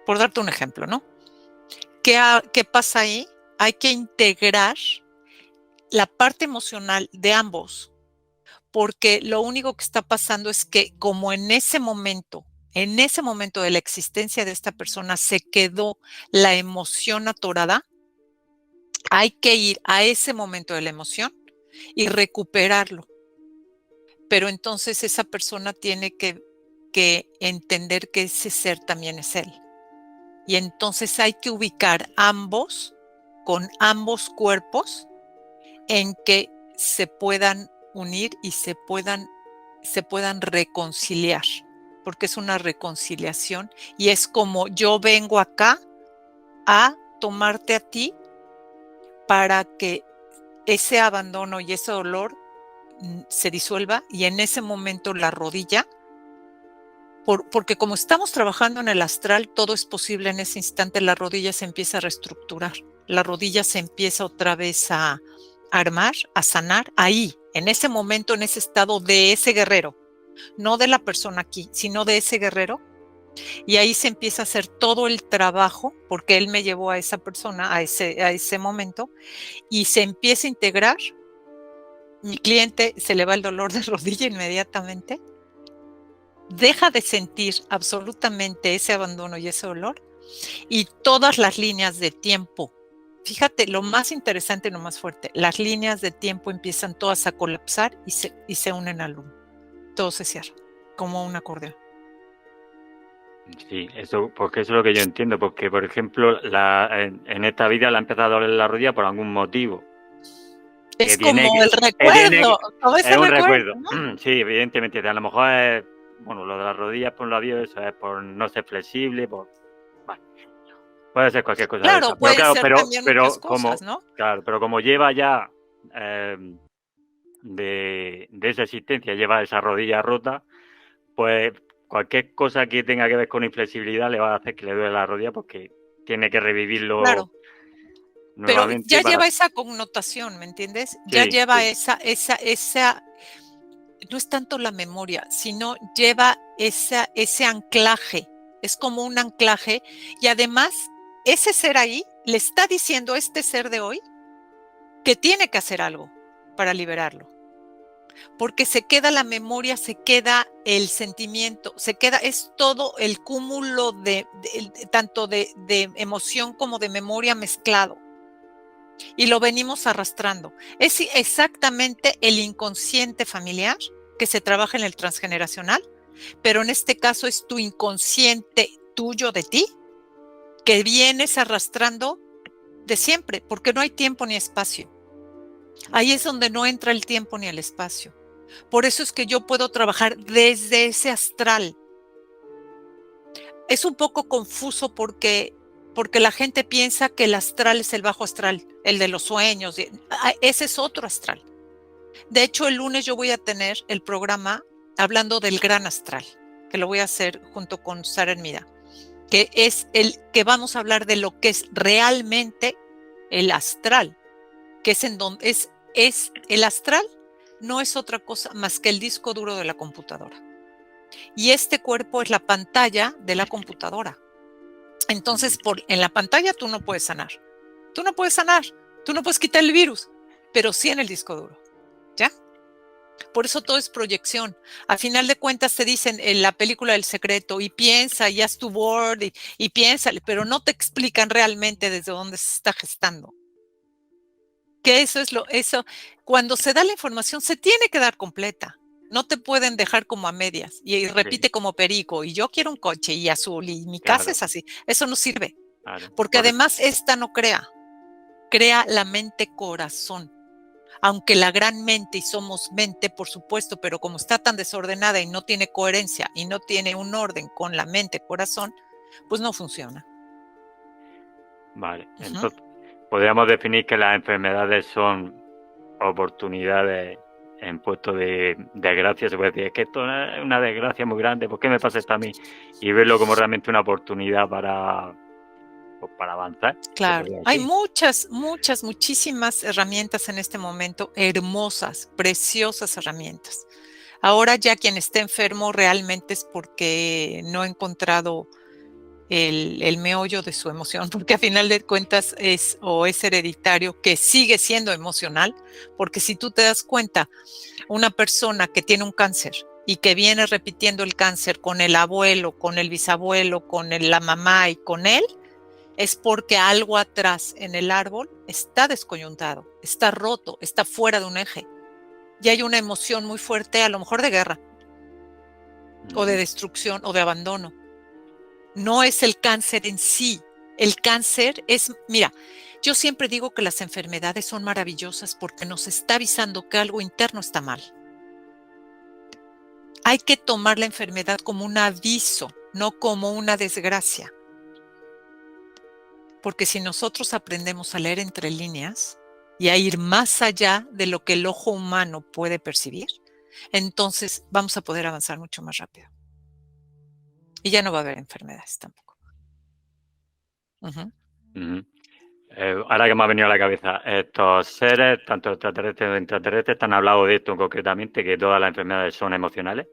Por darte un ejemplo, ¿no? ¿Qué pasa ahí? Hay que integrar la parte emocional de ambos, porque lo único que está pasando es que como en ese momento de la existencia de esta persona se quedó la emoción atorada, hay que ir a ese momento de la emoción y recuperarlo. Pero entonces esa persona tiene que entender que ese ser también es él. Y entonces hay que ubicar ambos, con ambos cuerpos, en que se puedan unir y se puedan reconciliar, porque es una reconciliación y es como yo vengo acá a tomarte a ti para que ese abandono y ese dolor se disuelva, y en ese momento la rodilla, porque como estamos trabajando en el astral, todo es posible en ese instante. La rodilla se empieza a reestructurar, la rodilla se empieza otra vez a armar, a sanar, ahí, en ese momento, en ese estado de ese guerrero, no de la persona aquí, sino de ese guerrero. Y ahí se empieza a hacer todo el trabajo, porque él me llevó a esa persona, a ese momento, y se empieza a integrar. Mi cliente se le va el dolor de rodilla inmediatamente, deja de sentir absolutamente ese abandono y ese dolor, y todas las líneas de tiempo, fíjate, lo más interesante y lo más fuerte, las líneas de tiempo empiezan todas a colapsar y se unen al uno. Todo se cierra, como un acordeón. Sí, eso, porque eso es lo que yo entiendo, porque por ejemplo, en esta vida le ha empezado a doler la rodilla por algún motivo. Es como el recuerdo, como ese es un recuerdo, ¿no? Sí, evidentemente, a lo mejor es, bueno, lo de las rodillas por un lado, eso es por no ser flexible, bueno, puede ser cualquier cosa de claro, esa. puede ser también muchas cosas, ¿no? Claro, pero como lleva ya de esa existencia, lleva esa rodilla rota, pues cualquier cosa que tenga que ver con inflexibilidad le va a hacer que le duele la rodilla, porque tiene que revivirlo claro, pero nuevamente. ya lleva esa connotación, ¿me entiendes? Ya Sí, lleva sí. esa, no es tanto la memoria, sino lleva ese anclaje, es como un anclaje, y además ese ser ahí le está diciendo a este ser de hoy que tiene que hacer algo para liberarlo, porque se queda la memoria, se queda el sentimiento, es todo el cúmulo tanto de emoción como de memoria mezclado, y lo venimos arrastrando. Es exactamente el inconsciente familiar que se trabaja en el transgeneracional, pero en este caso es tu inconsciente tuyo de ti, que vienes arrastrando de siempre, porque no hay tiempo ni espacio. Ahí es donde no entra el tiempo ni el espacio. Por eso es que yo puedo trabajar desde ese astral. Es un poco confuso porque la gente piensa que el astral es el bajo astral, el de los sueños. Ese es otro astral. De hecho, el lunes yo voy a tener el programa hablando del gran astral, que lo voy a hacer junto con Sara Hermida, que es el que vamos a hablar de lo que es realmente el astral, que es en donde es el astral, no es otra cosa más que el disco duro de la computadora. Y este cuerpo es la pantalla de la computadora. Entonces, en la pantalla tú no puedes sanar. Tú no puedes quitar el virus, pero sí en el disco duro. ¿Ya? Por eso todo es proyección. A final de cuentas te dicen en la película del secreto, y piensa, y haz tu word, y piensa, pero no te explican realmente desde dónde se está gestando. Que eso, cuando se da la información se tiene que dar completa. No te pueden dejar como a medias y repite como perico, y yo quiero un coche y azul y mi casa es así. Eso no sirve, porque además esta no crea la mente corazón. Aunque la gran mente, y somos mente, por supuesto, pero como está tan desordenada y no tiene coherencia y no tiene un orden con la mente corazón, pues no funciona. Vale, entonces podríamos definir que las enfermedades son oportunidades en puesto de desgracia. Se puede decir, es que esto es una desgracia muy grande, ¿por qué me pasa esto a mí? Y verlo como realmente una oportunidad para avanzar. Claro, hay muchísimas herramientas en este momento, hermosas, preciosas herramientas. Ahora ya quien esté enfermo realmente es porque no ha encontrado el meollo de su emoción, porque a final de cuentas es hereditario, que sigue siendo emocional, porque si tú te das cuenta, una persona que tiene un cáncer y que viene repitiendo el cáncer con el abuelo, con el bisabuelo, con la mamá y con él, es porque algo atrás en el árbol está descoyuntado, está roto, está fuera de un eje. Y hay una emoción muy fuerte, a lo mejor de guerra, o de destrucción, o de abandono. No es el cáncer en sí. El cáncer es, mira, yo siempre digo que las enfermedades son maravillosas porque nos está avisando que algo interno está mal. Hay que tomar la enfermedad como un aviso, no como una desgracia. Porque si nosotros aprendemos a leer entre líneas y a ir más allá de lo que el ojo humano puede percibir, entonces vamos a poder avanzar mucho más rápido. Y ya no va a haber enfermedades tampoco. Uh-huh. Ahora que me ha venido a la cabeza, estos seres, tanto extraterrestres como intraterrestres, ¿te han hablado de esto concretamente, que todas las enfermedades son emocionales?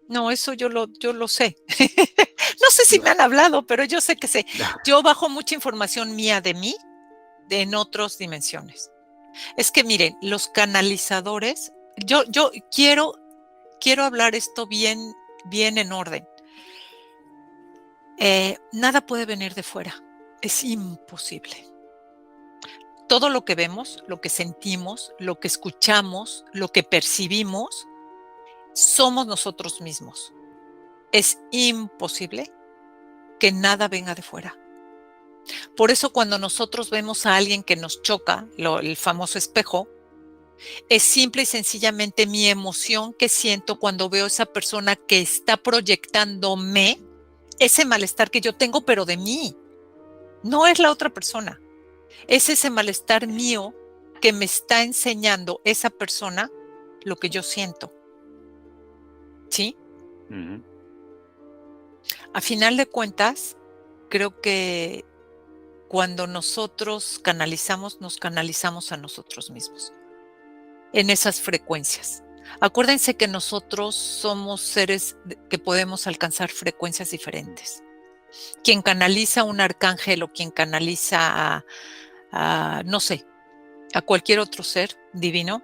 No, eso yo lo sé. No sé si me han hablado, pero yo sé que sé. Yo bajo mucha información mía de mí en otras dimensiones. Es que miren, los canalizadores, yo quiero hablar esto bien en orden. Nada puede venir de fuera. Es imposible. Todo lo que vemos, lo que sentimos, lo que escuchamos, lo que percibimos, somos nosotros mismos. Es imposible que nada venga de fuera. Por eso cuando nosotros vemos a alguien que nos choca, el famoso espejo, es simple y sencillamente mi emoción que siento cuando veo a esa persona que está proyectándome ese malestar que yo tengo, pero de mí. No es la otra persona. Es ese malestar mío que me está enseñando esa persona lo que yo siento. ¿Sí? Uh-huh. A final de cuentas, creo que cuando nosotros canalizamos, nos canalizamos a nosotros mismos en esas frecuencias. Acuérdense que nosotros somos seres que podemos alcanzar frecuencias diferentes. Quien canaliza a un arcángel o quien canaliza no sé, a cualquier otro ser divino,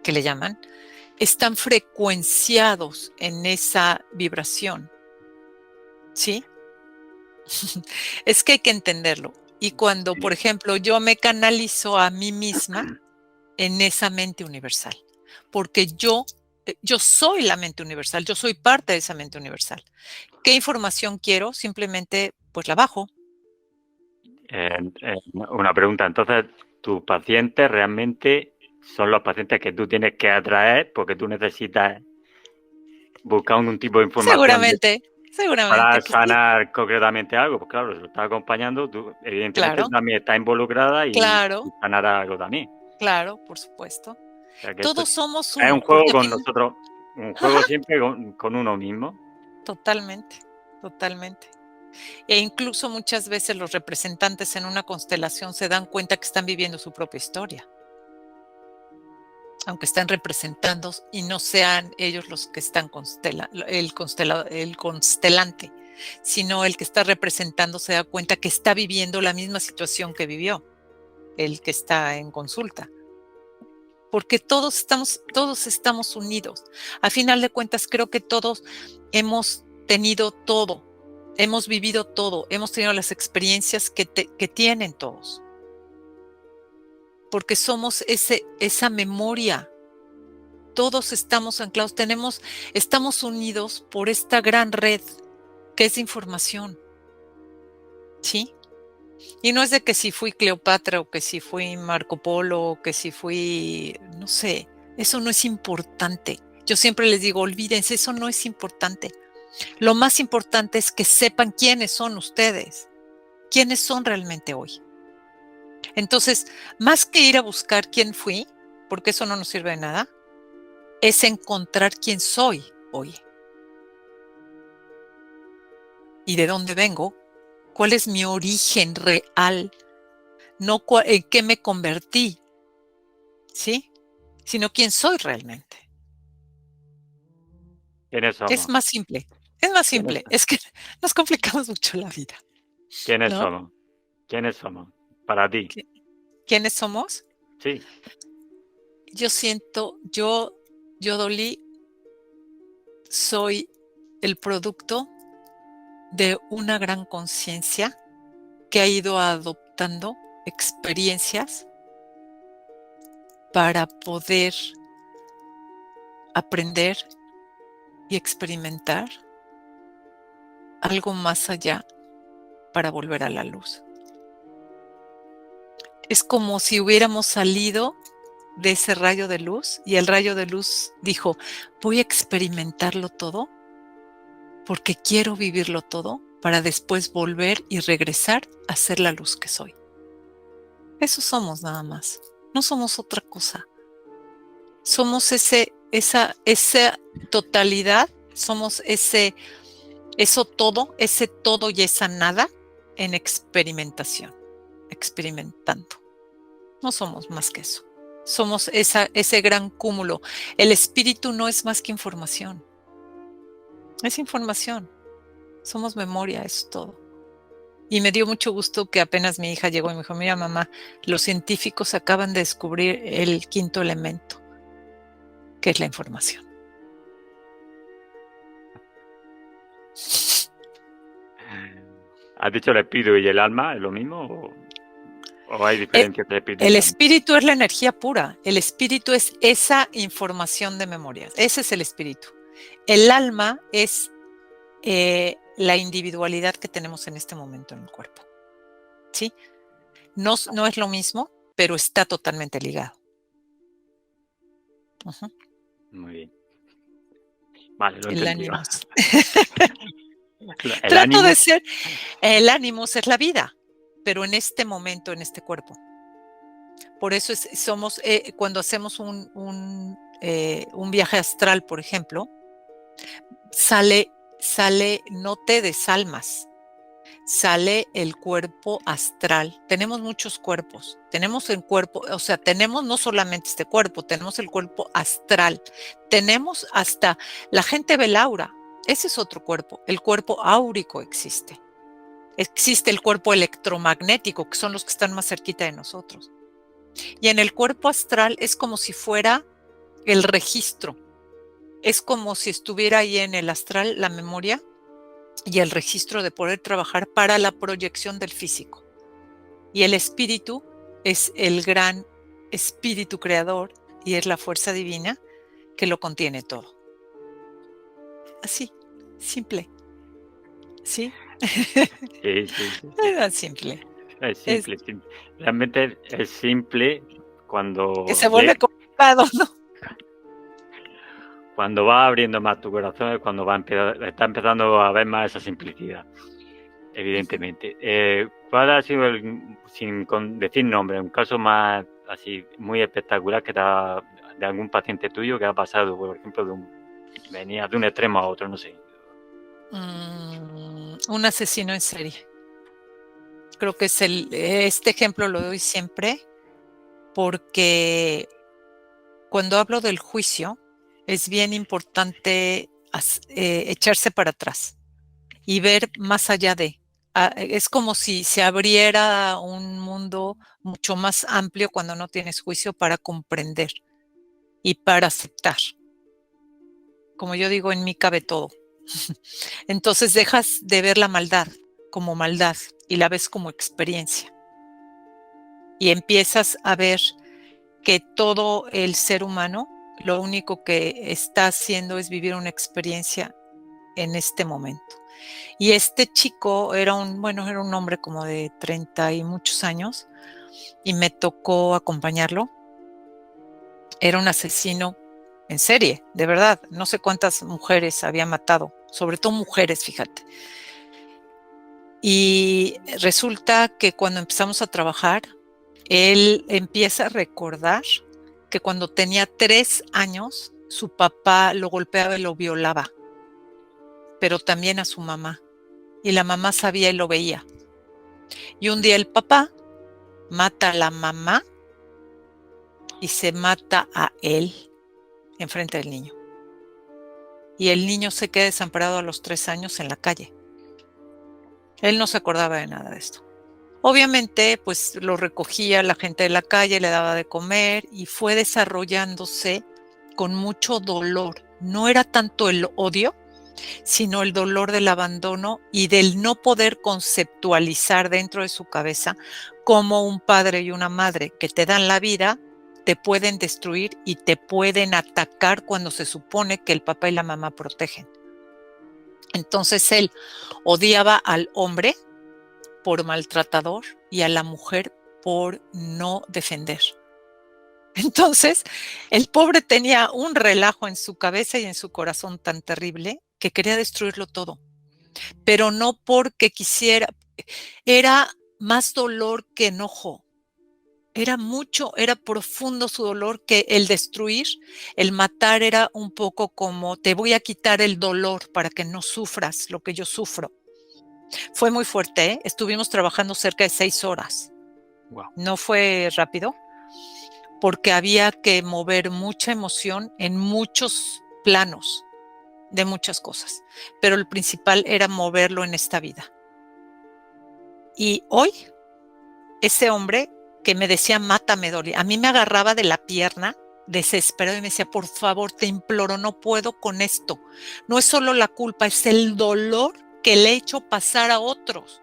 que le llaman, están frecuenciados en esa vibración. ¿Sí? Es que hay que entenderlo. Y cuando, por ejemplo, yo me canalizo a mí misma en esa mente universal, porque yo soy la mente universal, yo soy parte de esa mente universal. ¿Qué información quiero? Simplemente, pues la bajo. Una pregunta, entonces, ¿tus pacientes realmente son los pacientes que tú tienes que atraer porque tú necesitas buscar un tipo de información Seguramente, para que sí. sanar concretamente algo? Pues claro, si lo estás acompañando, tú evidentemente Claro, también estás involucrada y claro, sanarás algo también. claro, por supuesto. O sea que esto Todos somos es un uno, juego porque con nosotros, un juego siempre con uno mismo. totalmente, totalmente. E incluso muchas veces los representantes en una constelación se dan cuenta que están viviendo su propia historia, aunque están representando y no sean ellos los que están el constelante, sino el que está representando se da cuenta que está viviendo la misma situación que vivió el que está en consulta. Porque todos estamos unidos. A final de cuentas, creo que todos hemos tenido todo, hemos vivido todo, hemos tenido las experiencias que tienen todos. Porque somos esa memoria. Todos estamos anclados, estamos unidos por esta gran red que es información. ¿Sí? Y no es de que si fui Cleopatra o que si fui Marco Polo o que si fui, no sé, eso no es importante. Yo siempre les digo, olvídense, eso no es importante. Lo más importante es que sepan quiénes son ustedes, quiénes son realmente hoy. Entonces, más que ir a buscar quién fui, porque eso no nos sirve de nada, es encontrar quién soy hoy. ¿Y de dónde vengo? ¿Cuál es mi origen real? No en qué me convertí, ¿sí? Sino quién soy realmente. ¿Quiénes Es somos? más simple, es más ¿Quiénes, simple. Es que nos complicamos mucho la vida, quiénes ¿no? somos? ¿Quiénes somos? Para ti. ¿Qui- ¿Quiénes somos? Sí. Yo siento, yo, Dolly, soy el producto de una gran conciencia que ha ido adoptando experiencias para poder aprender y experimentar algo más allá para volver a la luz. Es como si hubiéramos salido de ese rayo de luz y el rayo de luz dijo, voy a experimentarlo todo porque quiero vivirlo todo para después volver y regresar a ser la luz que soy. Eso somos nada más. No somos otra cosa. Somos esa totalidad, somos eso todo, ese todo y esa nada en experimentación, experimentando. No somos más que eso. Somos ese gran cúmulo. El espíritu no es más que información. Es información. Somos memoria, es todo. Y me dio mucho gusto que apenas mi hija llegó y me dijo, mira mamá, los científicos acaban de descubrir el quinto elemento, que es la información. ¿Has dicho el espíritu y el alma es lo mismo o hay El, diferencias entre el espíritu y el el alma? espíritu es la energía pura. El espíritu es esa información de memorias. Ese es el espíritu. El alma es la individualidad que tenemos en este momento en el cuerpo. ¿Sí? No es lo mismo, pero está totalmente ligado. Uh-huh. Muy bien. Vale, lo he El entendido. ánimo. El Trato de ánimo. ser, el ánimo es la vida, pero en este momento, en este cuerpo. Por eso somos, cuando hacemos un viaje astral, por ejemplo, sale, no te desalmas, sale el cuerpo astral. Tenemos muchos cuerpos. Tenemos el cuerpo, o sea, tenemos no solamente este cuerpo, tenemos el cuerpo astral. Tenemos hasta, la gente ve el aura. Ese es otro cuerpo. El cuerpo áurico existe. Existe el cuerpo electromagnético, que son los que están más cerquita de nosotros. Y en el cuerpo astral es como si fuera el registro. Es como si estuviera ahí en el astral la memoria y el registro de poder trabajar para la proyección del físico. Y el espíritu es el gran espíritu creador y es la fuerza divina que lo contiene todo. Así, simple. ¿Sí? Sí, sí, sí, sí. Es simple. Es Es simple, simple. Realmente es simple que cuando, se vuelve complicado, ¿no? cuando va abriendo más tu corazón, es cuando está empezando a ver más esa simplicidad, evidentemente. ¿Cuál ha sido, sin decir nombre, un caso más así muy espectacular de algún paciente tuyo que ha pasado, por ejemplo, venía de un extremo a otro, no sé? Un asesino en serie. Creo que este ejemplo lo doy siempre porque cuando hablo del juicio es bien importante echarse para atrás y ver más allá de. Es como si se abriera un mundo mucho más amplio cuando no tienes juicio para comprender y para aceptar. Como yo digo, en mí cabe todo. Entonces dejas de ver la maldad como maldad y la ves como experiencia. Y empiezas a ver que todo el ser humano lo único que está haciendo es vivir una experiencia en este momento. Y este chico era un hombre como de 30 y muchos años y me tocó acompañarlo. Era un asesino en serie, de verdad. No sé cuántas mujeres había matado, sobre todo mujeres, fíjate. Y resulta que cuando empezamos a trabajar, él empieza a recordar que cuando tenía 3 años, su papá lo golpeaba y lo violaba, pero también a su mamá. Y la mamá sabía y lo veía. Y un día el papá mata a la mamá y se mata a él enfrente del niño. y el niño se queda desamparado a los 3 años en la calle. Él no se acordaba de nada de esto. Obviamente, pues lo recogía la gente de la calle, le daba de comer y fue desarrollándose con mucho dolor. No era tanto el odio, sino el dolor del abandono y del no poder conceptualizar dentro de su cabeza cómo un padre y una madre que te dan la vida te pueden destruir y te pueden atacar cuando se supone que el papá y la mamá protegen. Entonces él odiaba al hombre por maltratador y a la mujer por no defender. Entonces, el pobre tenía un relajo en su cabeza y en su corazón tan terrible que quería destruirlo todo, pero no porque quisiera, era más dolor que enojo. Era mucho, era profundo su dolor, que el destruir, el matar era un poco como te voy a quitar el dolor para que no sufras lo que yo sufro. Fue muy fuerte, ¿eh? Estuvimos trabajando cerca de 6 horas. Wow. No fue rápido, porque había que mover mucha emoción en muchos planos de muchas cosas, pero el principal era moverlo en esta vida. Y hoy, ese hombre que me decía, mátame, Dolly, a mí me agarraba de la pierna desesperado y me decía, por favor, te imploro, no puedo con esto. No es solo la culpa, es el dolor que le he hecho pasar a otros.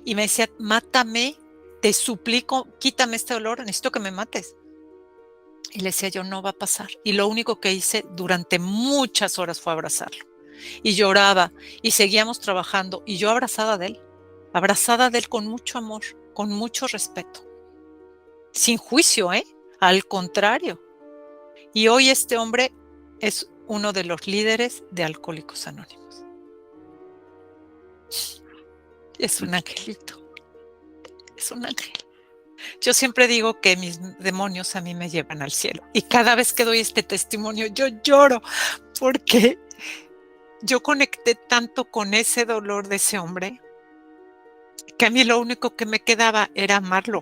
Y me decía, mátame, te suplico, quítame este dolor, necesito que me mates. Y le decía yo, no va a pasar. Y lo único que hice durante muchas horas fue abrazarlo. Y lloraba y seguíamos trabajando y yo abrazada de él con mucho amor, con mucho respeto. Sin juicio, ¿eh? Al contrario. Y hoy este hombre es uno de los líderes de Alcohólicos Anónimos. Es un angelito. Es un ángel. Yo siempre digo que mis demonios a mí me llevan al cielo. Y cada vez que doy este testimonio, yo lloro porque yo conecté tanto con ese dolor de ese hombre que a mí lo único que me quedaba era amarlo.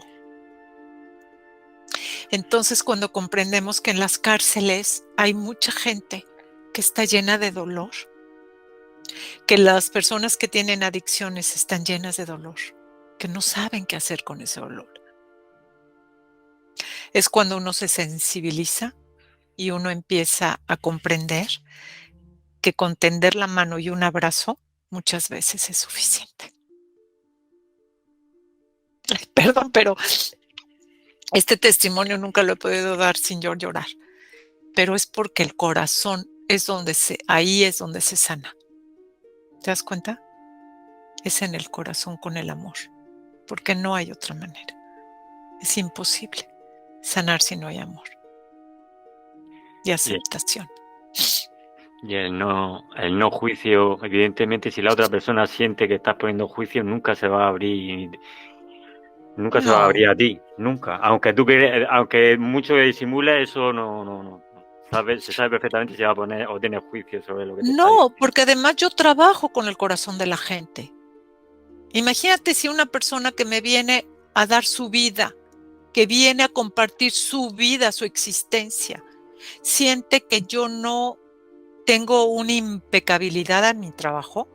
Entonces, cuando comprendemos que en las cárceles hay mucha gente que está llena de dolor, que las personas que tienen adicciones están llenas de dolor, que no saben qué hacer con ese dolor, es cuando uno se sensibiliza y uno empieza a comprender que con tender la mano y un abrazo muchas veces es suficiente. Perdón, pero este testimonio nunca lo he podido dar sin yo llorar, pero es porque el corazón es ahí es donde se sana. ¿Te das cuenta? Es en el corazón con el amor, porque no hay otra manera. Es imposible sanar si no hay amor y aceptación. Y el no juicio, evidentemente, si la otra persona siente que estás poniendo juicio, nunca se va a abrir. Nunca se va a abrir a ti, nunca. Aunque mucho disimula, eso no. Se sabe perfectamente si va a poner o tiene juicio sobre lo que te está diciendo. No, porque además yo trabajo con el corazón de la gente. Imagínate si una persona que me viene a dar su vida, que viene a compartir su vida, su existencia, siente que yo no tengo una impecabilidad en mi trabajo,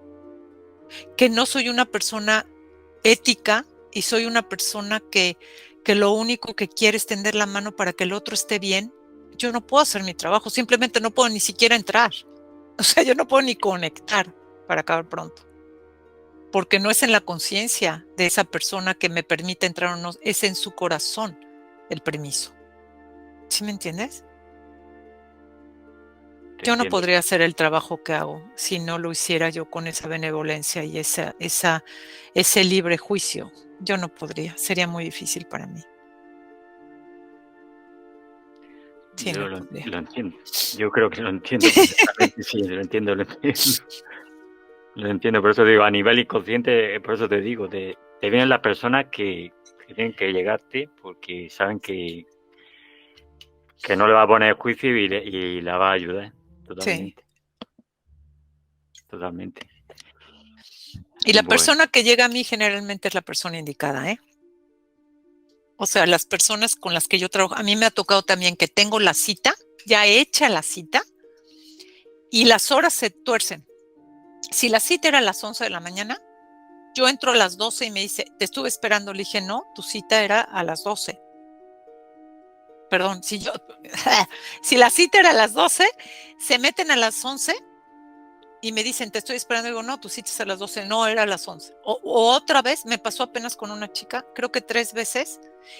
que no soy una persona ética y soy una persona que lo único que quiere es tender la mano para que el otro esté bien, yo no puedo hacer mi trabajo, simplemente no puedo ni siquiera entrar. O sea, yo no puedo ni conectar para acabar pronto. Porque no es en la conciencia de esa persona que me permite entrar o no, es en su corazón el permiso. ¿Sí me entiendes? Yo no podría hacer el trabajo que hago si no lo hiciera yo con esa benevolencia y ese libre juicio. Yo no podría, sería muy difícil para mí. Sí, Yo no podría. lo entiendo. Yo creo que lo entiendo perfectamente. Sí, lo entiendo. Lo entiendo, por eso digo, a nivel inconsciente, por eso te digo, te vienen las personas que tienen que llegarte porque saben que no le va a poner juicio y la va a ayudar totalmente. Sí. Totalmente. Y la persona que llega a mí generalmente es la persona indicada, ¿eh? O sea, las personas con las que yo trabajo, a mí me ha tocado también que tengo la cita, ya hecha la cita, y las horas se tuercen. Si la cita era a las 11 de la mañana, yo entro a las 12 y me dice, te estuve esperando. Le dije, no, tu cita era a las 12. Perdón, si la cita era a las 12, se meten a las 11 y me dicen, te estoy esperando. Digo, no, tu cita es a las 12. No, era a las 11. O otra vez, me pasó apenas con una chica, creo que 3 veces,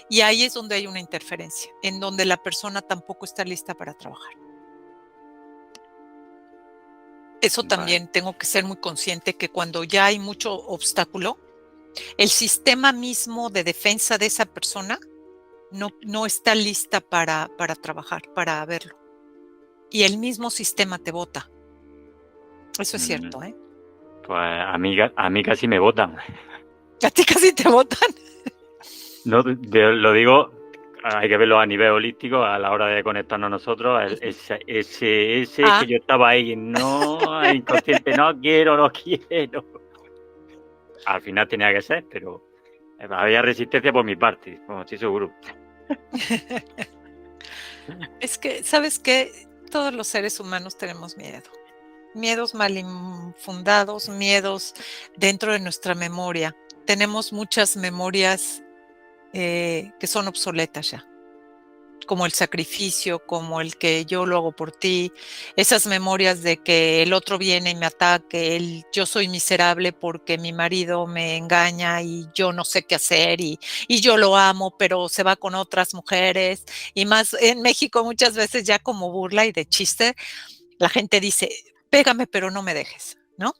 y ahí es donde hay una interferencia, en donde la persona tampoco está lista para trabajar. Eso también tengo que ser muy consciente que cuando ya hay mucho obstáculo, el sistema mismo de defensa de esa persona no está lista para trabajar, para verlo. Y el mismo sistema te bota. Eso es cierto, ¿eh? Pues a mí casi me botan. ¿A ti casi te botan? No, lo digo, hay que verlo a nivel holístico a la hora de conectarnos nosotros. Ese que yo estaba ahí, no, inconsciente, no quiero. Al final tenía que ser, pero había resistencia por mi parte, como estoy seguro. Es que, ¿sabes qué? Todos los seres humanos tenemos miedo. Miedos mal infundados, miedos dentro de nuestra memoria. Tenemos muchas memorias que son obsoletas ya, como el sacrificio, como el que yo lo hago por ti, esas memorias de que el otro viene y me ataque, yo soy miserable porque mi marido me engaña y yo no sé qué hacer y yo lo amo, pero se va con otras mujeres, y más en México muchas veces ya como burla y de chiste, la gente dice, pégame pero no me dejes, ¿no?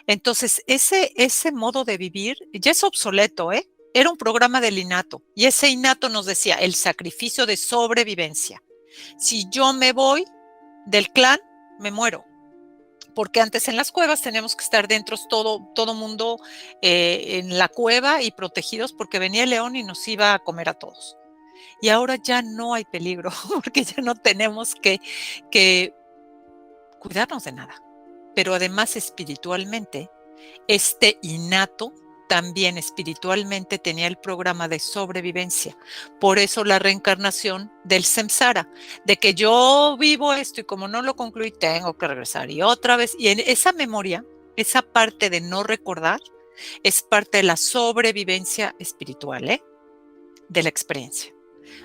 Entonces, ese modo de vivir ya es obsoleto, ¿eh? Era un programa del innato y ese innato nos decía el sacrificio de sobrevivencia. Si yo me voy del clan, me muero. Porque antes en las cuevas teníamos que estar dentro todo mundo en la cueva y protegidos porque venía el león y nos iba a comer a todos. Y ahora ya no hay peligro porque ya no tenemos que cuidarnos de nada. Pero además espiritualmente, este innato también espiritualmente tenía el programa de sobrevivencia. Por eso la reencarnación del samsara, de que yo vivo esto y como no lo concluí, tengo que regresar. Y otra vez, y en esa memoria, esa parte de no recordar, es parte de la sobrevivencia espiritual, de la experiencia.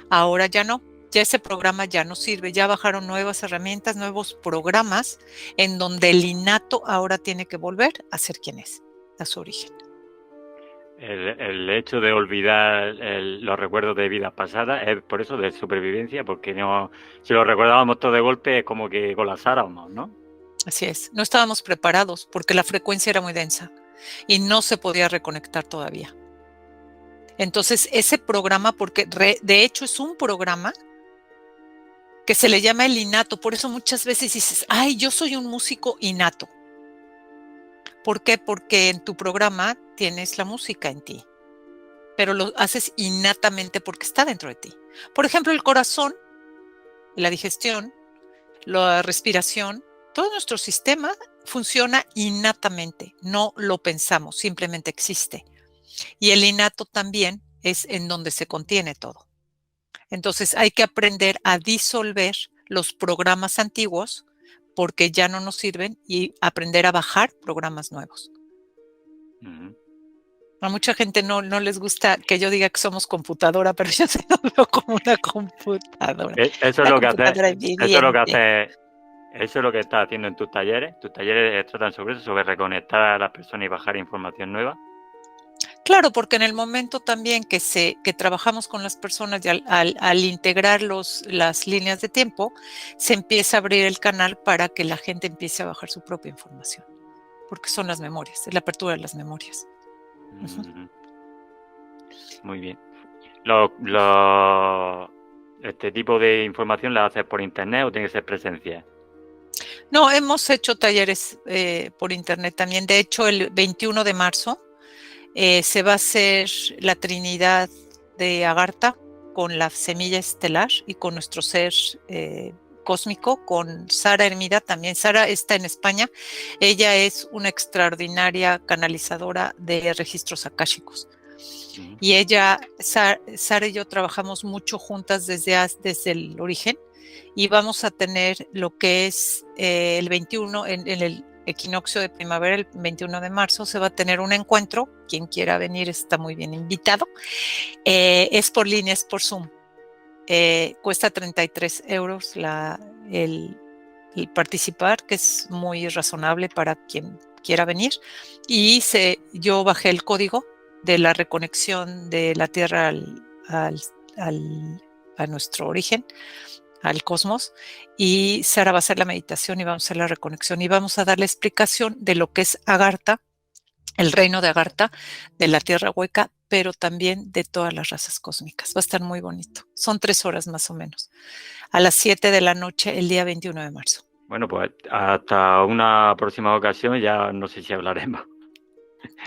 Ahora ya no. Ya ese programa ya no sirve, ya bajaron nuevas herramientas, nuevos programas en donde el innato ahora tiene que volver a ser quien es, a su origen. El hecho de olvidar los recuerdos de vidas pasadas es por eso de supervivencia, porque no, si lo recordábamos todo de golpe es como que colapsáramos, ¿no? Así es, no estábamos preparados porque la frecuencia era muy densa y no se podía reconectar todavía. Entonces ese programa, porque de hecho es un programa que se le llama el innato, por eso muchas veces dices, ay, yo soy un músico innato. ¿Por qué? Porque en tu programa tienes la música en ti, pero lo haces innatamente porque está dentro de ti. Por ejemplo, el corazón, la digestión, la respiración, todo nuestro sistema funciona innatamente, no lo pensamos, simplemente existe. Y el innato también es en donde se contiene todo. Entonces hay que aprender a disolver los programas antiguos porque ya no nos sirven y aprender a bajar programas nuevos. Uh-huh. A mucha gente no les gusta que yo diga que somos computadora, pero yo se lo veo como una computadora. Eso es lo que hace. Eso es lo que estás haciendo en tus talleres. Tus talleres tratan sobre eso, sobre reconectar a las personas y bajar información nueva. Claro, porque en el momento también que trabajamos con las personas y al integrar las líneas de tiempo, se empieza a abrir el canal para que la gente empiece a bajar su propia información, porque son las memorias, es la apertura de las memorias. Uh-huh. Muy bien. ¿Este tipo de información la haces por internet o tiene que ser presencial? No, hemos hecho talleres por internet también. De hecho, el 21 de marzo se va a hacer la Trinidad de Agartha con la semilla estelar y con nuestro ser cósmico, con Sara Hermida también. Sara está en España. Ella es una extraordinaria canalizadora de registros akáshicos. Y ella, Sara y yo trabajamos mucho juntas desde el origen, y vamos a tener lo que es el 21, en el equinoccio de primavera, el 21 de marzo, se va a tener un encuentro. Quien quiera venir está muy bien invitado. Es por línea, es por Zoom. Cuesta 33 euros el participar, que es muy razonable para quien quiera venir. Y yo bajé el código de la reconexión de la Tierra a nuestro origen, al cosmos, y Sara va a hacer la meditación y vamos a hacer la reconexión y vamos a dar la explicación de lo que es Agartha, el reino de Agartha, de la Tierra Hueca, pero también de todas las razas cósmicas. Va a estar muy bonito. Son 3 horas más o menos, a las 7 de la noche, el día 21 de marzo. Bueno, pues hasta una próxima ocasión, ya no sé si hablaremos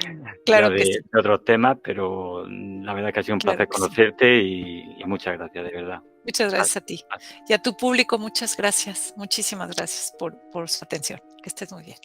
ya Claro que sí. de otros temas, pero la verdad que ha sido un Claro placer que sí. conocerte y muchas gracias, de verdad. Muchas gracias a ti. Y a tu público, muchas gracias. Muchísimas gracias por su atención. Que estés muy bien.